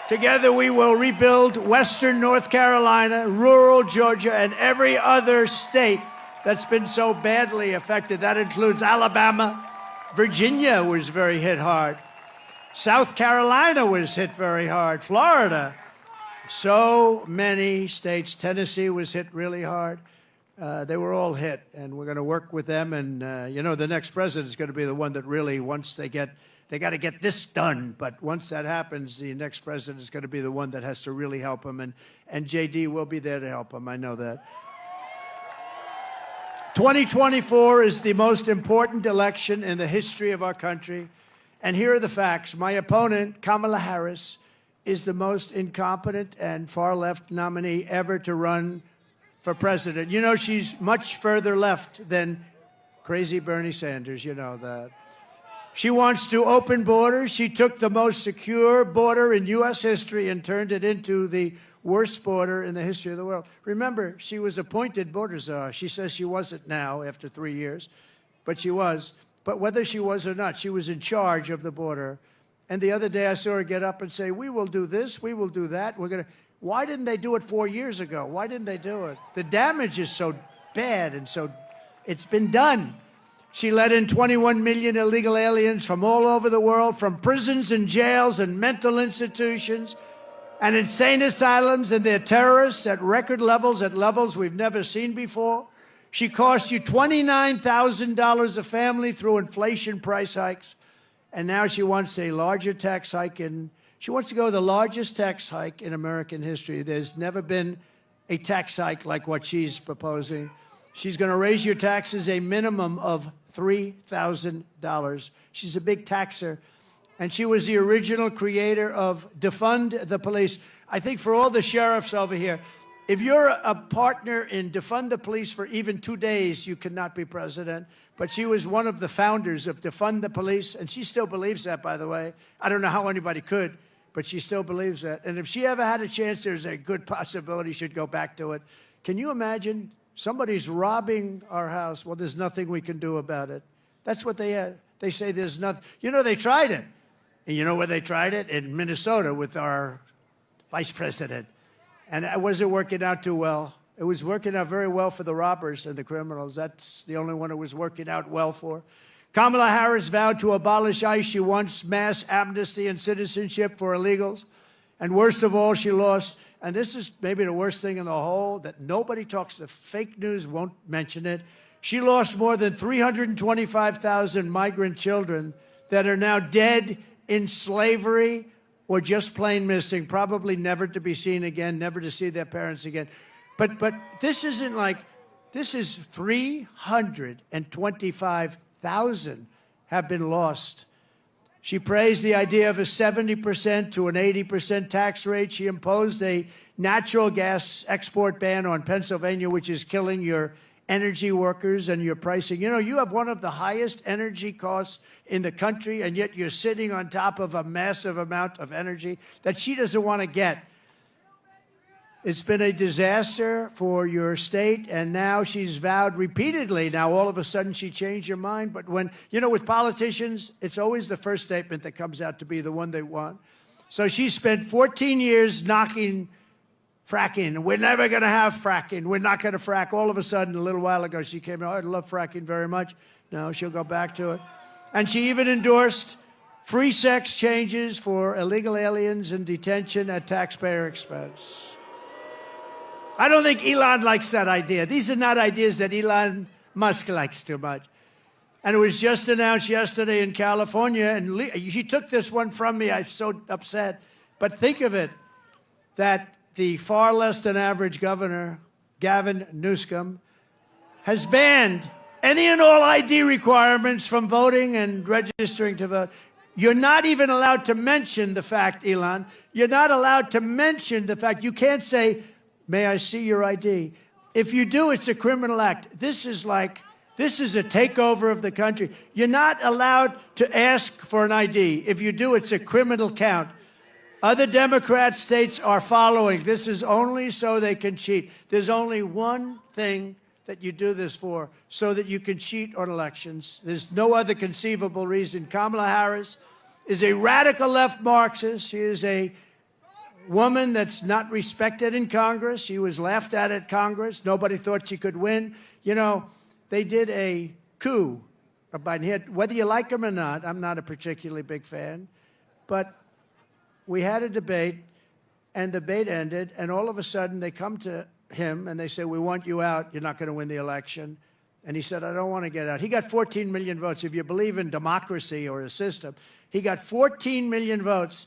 Speaker 12: Together we will rebuild Western North Carolina, rural Georgia, and every other state that's been so badly affected. That includes Alabama. Virginia was very hit hard. South Carolina was hit very hard. Florida. So many states. Tennessee was hit really hard. They were all hit, and we're going to work with them. And, the next president is going to be the one that really, once they got to get this done. But once that happens, the next president is going to be the one that has to really help them. And J.D. will be there to help them. I know that. 2024 is the most important election in the history of our country. And here are the facts. My opponent, Kamala Harris, is the most incompetent and far-left nominee ever to run for president. You know, she's much further left than crazy Bernie Sanders. You know that. She wants to open borders. She took the most secure border in U.S. history and turned it into the worst border in the history of the world. Remember, she was appointed border czar. She says she wasn't now after 3 years, but she was. But whether she was or not, she was in charge of the border. And the other day I saw her get up and say, we will do this, we will do that. Why didn't they do it 4 years ago? Why didn't they do it? The damage is so bad, and so it's been done. She let in 21 million illegal aliens from all over the world, from prisons and jails and mental institutions and insane asylums, and they're terrorists at record levels, at levels we've never seen before. She cost you $29,000 a family through inflation price hikes, and now she wants a larger tax hike. She wants to go the largest tax hike in American history. There's never been a tax hike like what she's proposing. She's going to raise your taxes a minimum of $3,000. She's a big taxer. And she was the original creator of Defund the Police. I think for all the sheriffs over here, if you're a partner in Defund the Police for even 2 days, you cannot be president. But she was one of the founders of Defund the Police, and she still believes that, by the way. I don't know how anybody could, but she still believes that. And if she ever had a chance, there's a good possibility she'd go back to it. Can you imagine? Somebody's robbing our house. Well, there's nothing we can do about it. That's what they say there's nothing. You know, they tried it. And you know where they tried it? In Minnesota with our vice president. And it wasn't working out too well. It was working out very well for the robbers and the criminals. That's the only one it was working out well for. Kamala Harris vowed to abolish ICE. She wants mass amnesty and citizenship for illegals. And worst of all, she lost. And this is maybe the worst thing in the whole, that nobody talks. The fake news won't mention it. She lost more than 325,000 migrant children that are now dead in slavery or just plain missing, probably never to be seen again, never to see their parents again. But this isn't like, this is 325,000 have been lost. She praised the idea of a 70% to an 80% tax rate. She imposed a natural gas export ban on Pennsylvania, which is killing your energy workers and your pricing. You know, you have one of the highest energy costs in the country, and yet you're sitting on top of a massive amount of energy that she doesn't want to get. It's been a disaster for your state, and now she's vowed repeatedly. Now, all of a sudden, she changed her mind. But when, you know, with politicians, it's always the first statement that comes out to be the one they want. So she spent 14 years knocking fracking. We're never going to have fracking. We're not going to frack. All of a sudden, a little while ago, she came out, I love fracking very much. No, she'll go back to it. And she even endorsed free sex changes for illegal aliens in detention at taxpayer expense. I don't think Elon likes that idea. These are not ideas that Elon Musk likes too much. And it was just announced yesterday in California, and he took this one from me. I'm so upset. But think of it, that the far less than average governor, Gavin Newsom, has banned any and all ID requirements from voting and registering to vote. You're not even allowed to mention the fact, Elon, you're not allowed to mention the fact. You can't say, may I see your ID? If you do, it's a criminal act. This is a takeover of the country. You're not allowed to ask for an ID. If you do, it's a criminal count. Other Democrat states are following. This is only so they can cheat. There's only one thing that you do this for, so that you can cheat on elections. There's no other conceivable reason. Kamala Harris is a radical left Marxist. She is a woman that's not respected in Congress. She was laughed at Congress. Nobody thought she could win. You know, they did a coup. Whether you like him or not, I'm not a particularly big fan, but we had a debate, and the debate ended, and all of a sudden they come to him and they say, we want you out. You're not going to win the election. And he said, I don't want to get out. He got 14 million votes. If you believe in democracy or a system, he got 14 million votes,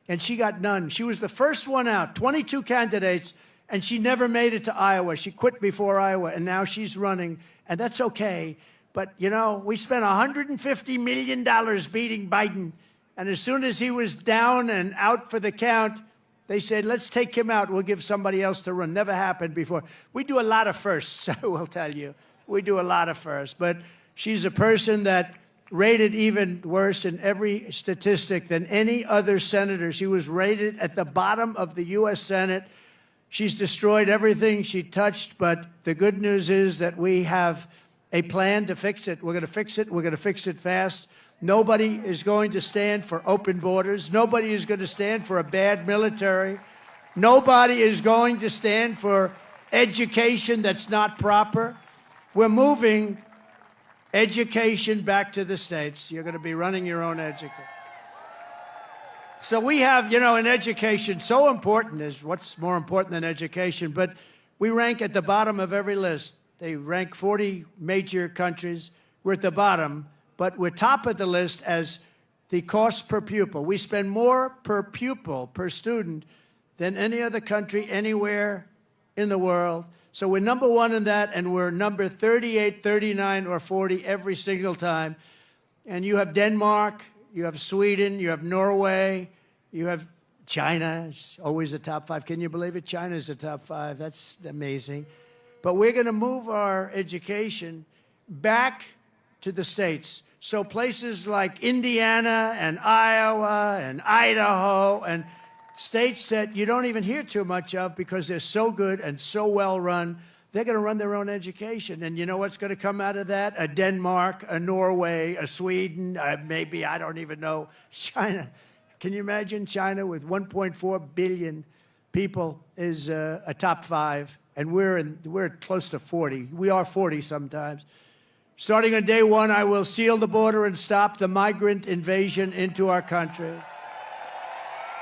Speaker 12: and she got none. She was the first one out, 22 candidates, and she never made it to Iowa. She quit before Iowa, and now she's running, and that's okay. But, you know, we spent $150 million beating Biden, and as soon as he was down and out for the count, they said, let's take him out. We'll give somebody else to run. Never happened before. We do a lot of firsts, I will tell you. We do a lot of firsts. But she's a person that rated even worse in every statistic than any other senator. She was rated at the bottom of the U.S. Senate. She's destroyed everything she touched. But the good news is that we have a plan to fix it. We're going to fix it. We're going to fix it fast. Nobody is going to stand for open borders. Nobody is going to stand for a bad military. Nobody is going to stand for education that's not proper. We're moving education back to the states. You're going to be running your own education. So we have, you know, in education, so important is what's more important than education, but we rank at the bottom of every list. They rank 40 major countries. We're at the bottom. But we're top of the list as the cost per pupil. We spend more per pupil, per student, than any other country anywhere in the world. So we're number one in that, and we're number 38, 39, or 40 every single time. And you have Denmark, you have Sweden, you have Norway, you have China. It's always a top 5. Can you believe it? China's a top 5. That's amazing. But we're going to move our education back to the states. So places like Indiana and Iowa and Idaho and states that you don't even hear too much of because they're so good and so well run, they're going to run their own education. And you know what's going to come out of that? A Denmark, a Norway, a Sweden, maybe, I don't even know, China. Can you imagine China with 1.4 billion people is a top 5, and we're close to 40. We are 40 sometimes. Starting on day 1, I will seal the border and stop the migrant invasion into our country.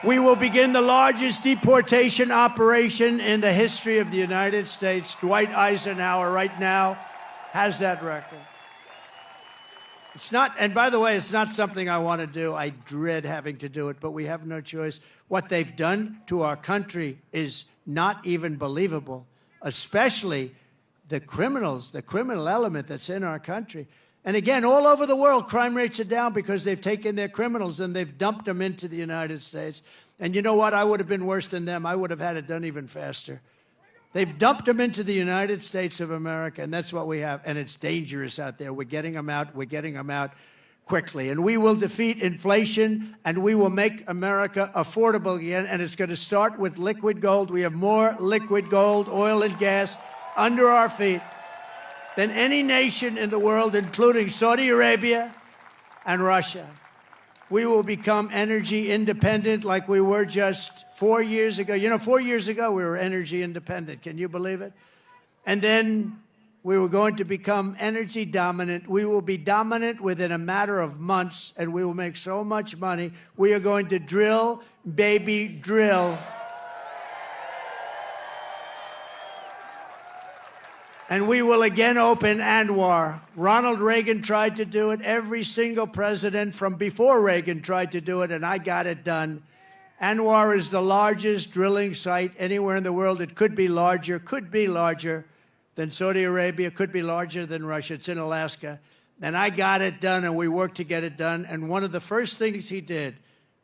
Speaker 12: We will begin the largest deportation operation in the history of the United States. Dwight Eisenhower right now has that record. It's not, and by the way, it's not something I want to do. I dread having to do it, but we have no choice. What they've done to our country is not even believable, especially the criminals, the criminal element that's in our country. And again, all over the world, crime rates are down because they've taken their criminals and they've dumped them into the United States. And you know what? I would have been worse than them. I would have had it done even faster. They've dumped them into the United States of America, and that's what we have. And it's dangerous out there. We're getting them out. We're getting them out quickly. And we will defeat inflation, and we will make America affordable again. And it's going to start with liquid gold. We have more liquid gold, oil and gas under our feet than any nation in the world, including Saudi Arabia and Russia. We will become energy independent like we were just 4 years ago. You know, 4 years ago, we were energy independent. Can you believe it? And then we were going to become energy dominant. We will be dominant within a matter of months, and we will make so much money. We are going to drill, baby, drill. And we will again open ANWR. Ronald Reagan tried to do it. Every single president from before Reagan tried to do it, and I got it done. ANWR is the largest drilling site anywhere in the world. It could be larger than Saudi Arabia, could be larger than Russia. It's in Alaska. And I got it done, and we worked to get it done. And one of the first things he did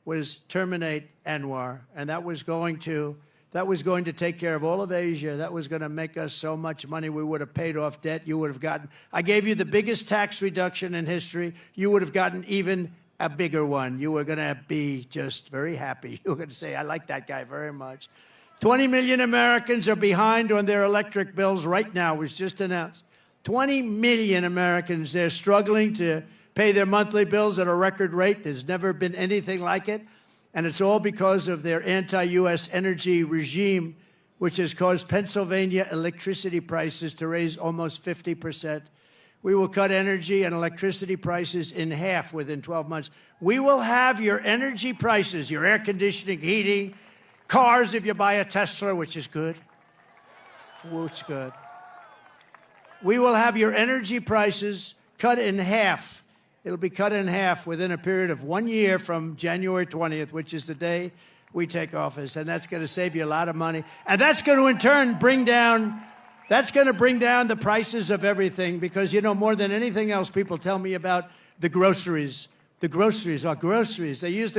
Speaker 12: was terminate ANWR, and that was going to take care of all of Asia. That was going to make us so much money. We would have paid off debt. You would have gotten, I gave you the biggest tax reduction in history. You would have gotten even a bigger one. You were going to be just very happy. You were going to say, I like that guy very much. 20 million Americans are behind on their electric bills right now. It was just announced. 20 million Americans, they're struggling to pay their monthly bills at a record rate. There's never been anything like it. And it's all because of their anti-U.S. energy regime, which has caused Pennsylvania electricity prices to raise almost 50%. We will cut energy and electricity prices in half within 12 months. We will have your energy prices, your air conditioning, heating, cars if you buy a Tesla, which is good. It's good. We will have your energy prices cut in half. It'll be cut in half within a period of 1 year from January 20th, which is the day we take office. And that's going to save you a lot of money. And that's going to, in turn, bring down the prices of everything because, you know, more than anything else, people tell me about the groceries. The groceries are groceries. They use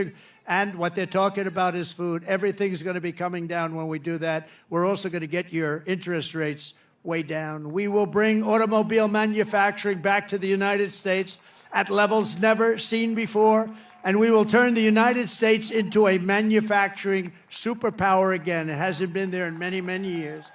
Speaker 12: and what they're talking about is food. Everything's going to be coming down when we do that. We're also going to get your interest rates way down. We will bring automobile manufacturing back to the United States at levels never seen before, and we will turn the United States into a manufacturing superpower again. It hasn't been there in many, many years.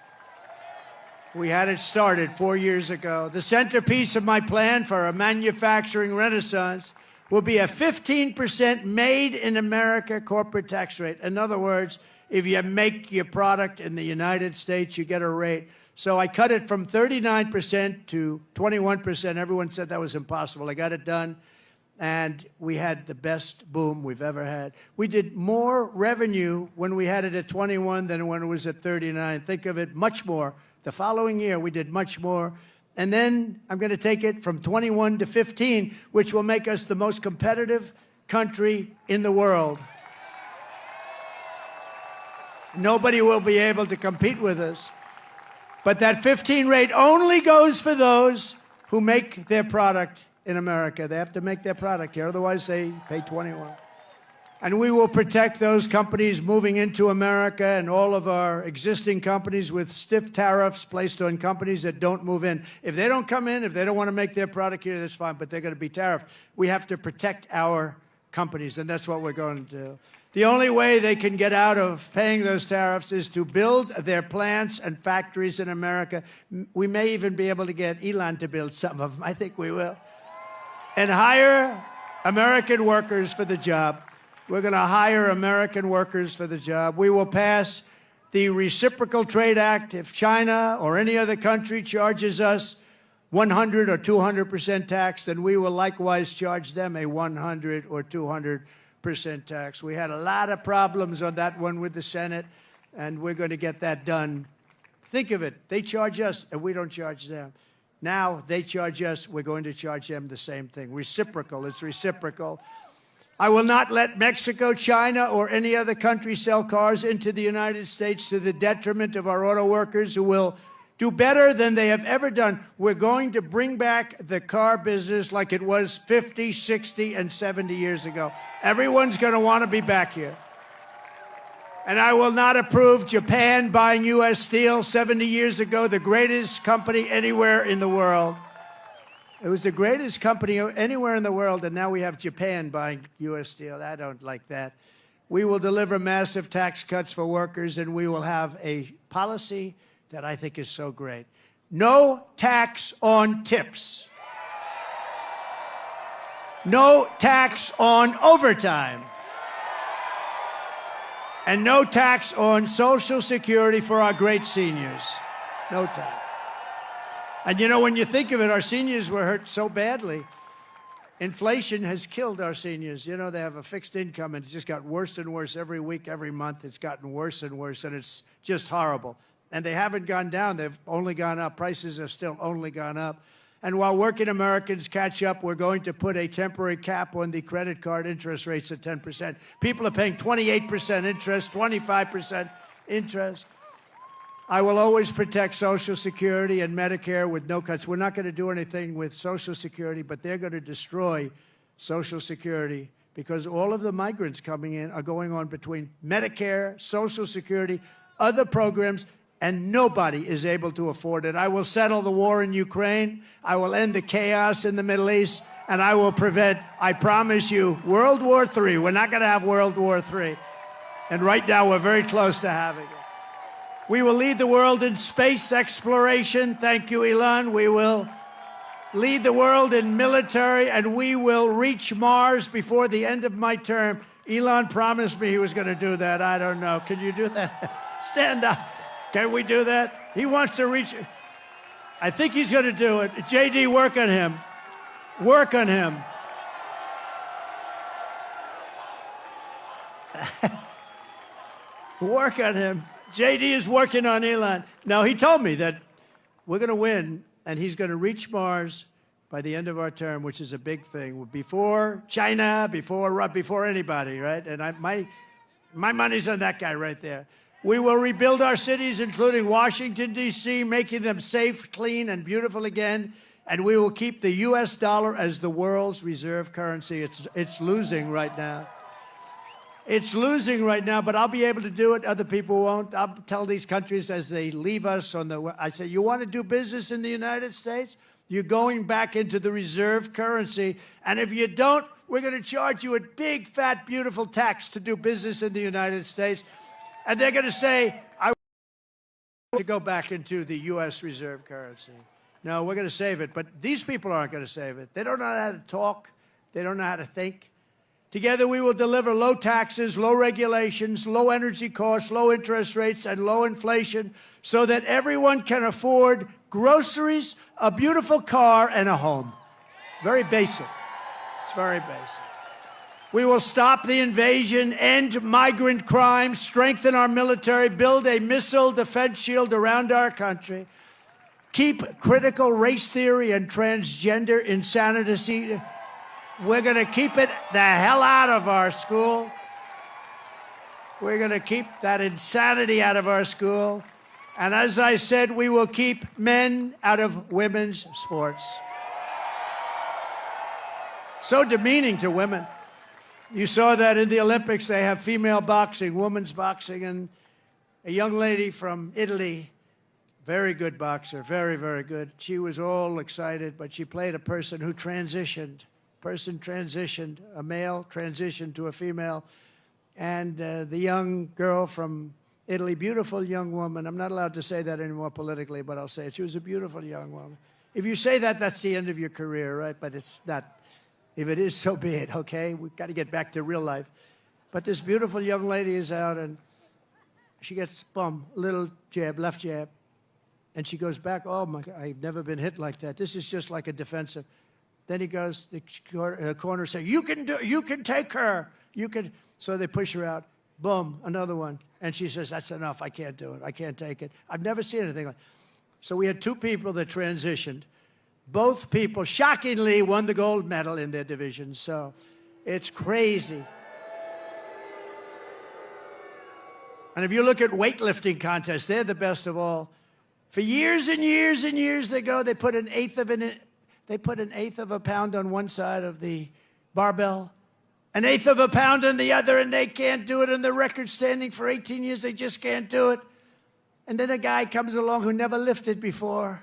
Speaker 12: We had it started 4 years ago. The centerpiece of my plan for a manufacturing renaissance will be a 15% made in America corporate tax rate. In other words, if you make your product in the United States, you get a rate. So I cut it from 39% to 21%. Everyone said that was impossible. I got it done, and we had the best boom we've ever had. We did more revenue when we had it at 21 than when it was at 39. Think of it, much more. The following year, we did much more. And then I'm going to take it from 21 to 15, which will make us the most competitive country in the world. Nobody will be able to compete with us. But that 15 rate only goes for those who make their product in America. They have to make their product here, otherwise they pay 21. And we will protect those companies moving into America and all of our existing companies with stiff tariffs placed on companies that don't move in. If they don't come in, if they don't want to make their product here, that's fine, but they're going to be tariffed. We have to protect our companies, and that's what we're going to do. The only way they can get out of paying those tariffs is to build their plants and factories in America. We may even be able to get Elon to build some of them. I think we will. And hire American workers for the job. We're going to hire American workers for the job. We will pass the Reciprocal Trade Act. If China or any other country charges us 100 or 200% tax, then we will likewise charge them a 100 or 200% tax. We had a lot of problems on that one with the Senate, and we're going to get that done. Think of it. They charge us, and we don't charge them. Now they charge us, we're going to charge them the same thing. Reciprocal, it's reciprocal. I will not let Mexico, China, or any other country sell cars into the United States to the detriment of our auto workers who will do better than they have ever done. We're going to bring back the car business like it was 50, 60, and 70 years ago. Everyone's going to want to be back here. And I will not approve Japan buying U.S. steel 70 years ago, the greatest company anywhere in the world. It was the greatest company anywhere in the world, and now we have Japan buying U.S. steel. I don't like that. We will deliver massive tax cuts for workers, and we will have a policy that I think is so great. No tax on tips. No tax on overtime. And no tax on Social Security for our great seniors. No tax. And you know, when you think of it, our seniors were hurt so badly. Inflation has killed our seniors. You know, they have a fixed income, and it just got worse and worse every week, every month. It's gotten worse and worse, and it's just horrible. And they haven't gone down. They've only gone up. Prices have still only gone up. And while working Americans catch up, we're going to put a temporary cap on the credit card interest rates at 10%. People are paying 28% interest, 25% interest. I will always protect Social Security and Medicare with no cuts. We're not going to do anything with Social Security, but they're going to destroy Social Security because all of the migrants coming in are going on between Medicare, Social Security, other programs, and nobody is able to afford it. I will settle the war in Ukraine. I will end the chaos in the Middle East, and I will prevent, I promise you, World War III. We're not going to have World War III. And right now, we're very close to having it. We will lead the world in space exploration. Thank you, Elon. We will lead the world in military, and we will reach Mars before the end of my term. Elon promised me he was going to do that. I don't know. Can you do that? Stand up. Can we do that? He wants to reach. I think he's going to do it. JD, work on him. Work on him. Work on him. JD is working on Elon. Now, he told me that we're going to win, and he's going to reach Mars by the end of our term, which is a big thing. Before China, before anybody, right? And my money's on that guy right there. We will rebuild our cities, including Washington, D.C., making them safe, clean, and beautiful again. And we will keep the U.S. dollar as the world's reserve currency. It's losing right now. It's losing right now, but I'll be able to do it. Other people won't. I'll tell these countries as they leave us I say, you want to do business in the United States? You're going back into the reserve currency. And if you don't, we're going to charge you a big, fat, beautiful tax to do business in the United States. And they're going to say, I want to go back into the U.S. reserve currency. No, we're going to save it. But these people aren't going to save it. They don't know how to talk. They don't know how to think. Together, we will deliver low taxes, low regulations, low energy costs, low interest rates, and low inflation so that everyone can afford groceries, a beautiful car, and a home. Very basic. It's very basic. We will stop the invasion, end migrant crime, strengthen our military, build a missile defense shield around our country, keep critical race theory and transgender insanity. We're going to keep it the hell out of our school. We're going to keep that insanity out of our school. And as I said, we will keep men out of women's sports. So demeaning to women. You saw that in the Olympics. They have female boxing, women's boxing, and a young lady from Italy, very good boxer, very, very good. She was all excited, but she played a person who transitioned. A male transitioned to a female. And the young girl from Italy, beautiful young woman. I'm not allowed to say that anymore politically, but I'll say it. She was a beautiful young woman. If you say that, that's the end of your career, right? But it's not. If it is, so be it, okay? We've got to get back to real life. But this beautiful young lady is out, and she gets, boom, a little jab, left jab. And she goes back, oh, my God, I've never been hit like that. This is just like a defensive. Then he goes, the corner say, you can take her. You can. So they push her out. Boom, another one. And she says, that's enough. I can't do it. I can't take it. I've never seen anything like that. So we had two people that transitioned. Both people, shockingly, won the gold medal in their division. So it's crazy. And if you look at weightlifting contests, they're the best of all. For years and years and years they put an eighth of a pound on one side of the barbell, an eighth of a pound on the other, and they can't do it. And the record standing for 18 years, they just can't do it. And then a guy comes along who never lifted before,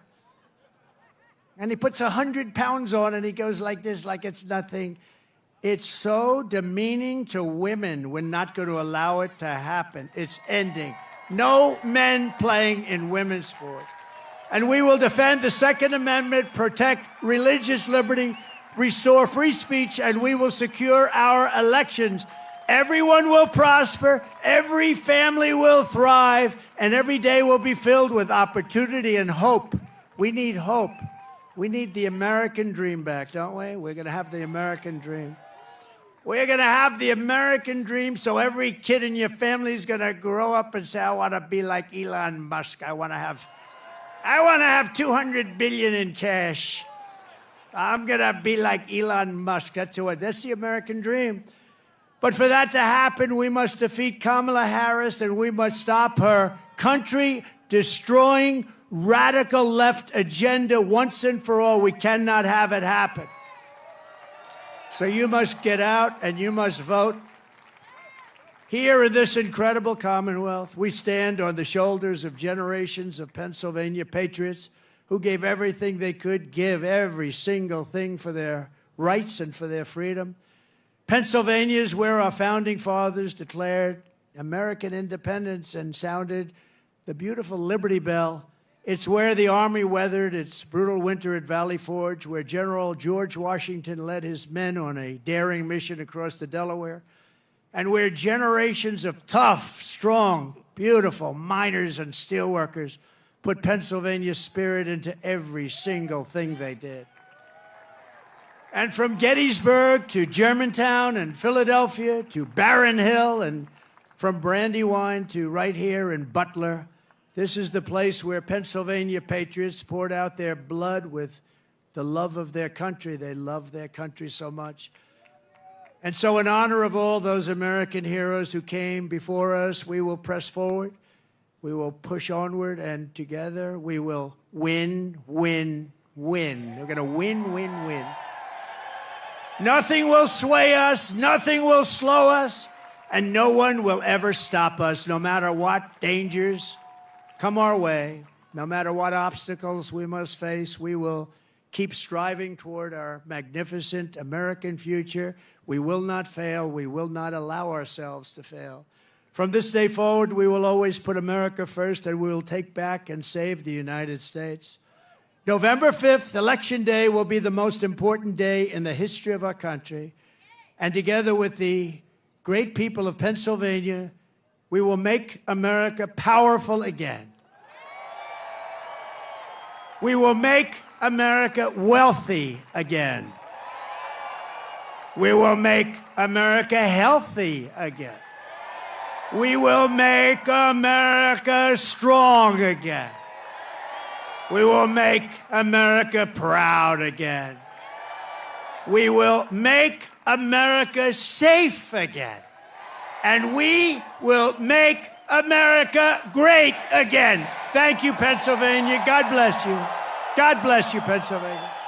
Speaker 12: and he puts 100 pounds on, and he goes like this, like it's nothing. It's so demeaning to women. We're not going to allow it to happen. It's ending. No men playing in women's sports. And we will defend the Second Amendment, protect religious liberty, restore free speech, and we will secure our elections. Everyone will prosper, every family will thrive, and every day will be filled with opportunity and hope. We need hope. We need the American dream back, don't we? We're going to have the American dream. We're going to have the American dream, so every kid in your family is going to grow up and say, I want to be like Elon Musk. I want to have 200 billion in cash. I'm going to be like Elon Musk. That's the American dream. But for that to happen, we must defeat Kamala Harris, and we must stop her country-destroying, radical left agenda once and for all. We cannot have it happen. So you must get out and you must vote. Here in this incredible Commonwealth, we stand on the shoulders of generations of Pennsylvania patriots who gave everything they could give, every single thing for their rights and for their freedom. Pennsylvania is where our founding fathers declared American independence and sounded the beautiful Liberty Bell. It's where the Army weathered its brutal winter at Valley Forge, where General George Washington led his men on a daring mission across the Delaware, and where generations of tough, strong, beautiful miners and steelworkers put Pennsylvania's spirit into every single thing they did. And from Gettysburg to Germantown and Philadelphia to Barron Hill, and from Brandywine to right here in Butler, this is the place where Pennsylvania patriots poured out their blood with the love of their country. They love their country so much. And so in honor of all those American heroes who came before us, we will press forward, we will push onward, and together we will win, win, win. We're going to win, win, win. Nothing will sway us, nothing will slow us, and no one will ever stop us, no matter what dangers come our way, no matter what obstacles we must face. We will keep striving toward our magnificent American future. We will not fail. We will not allow ourselves to fail. From this day forward, we will always put America first, and we will take back and save the United States. November 5th, Election Day, will be the most important day in the history of our country. And together with the great people of Pennsylvania, we will make America powerful again. We will make America wealthy again. We will make America healthy again. We will make America strong again. We will make America proud again. We will make America safe again. And we will make America great again. Thank you, Pennsylvania. God bless you. God bless you, Pennsylvania.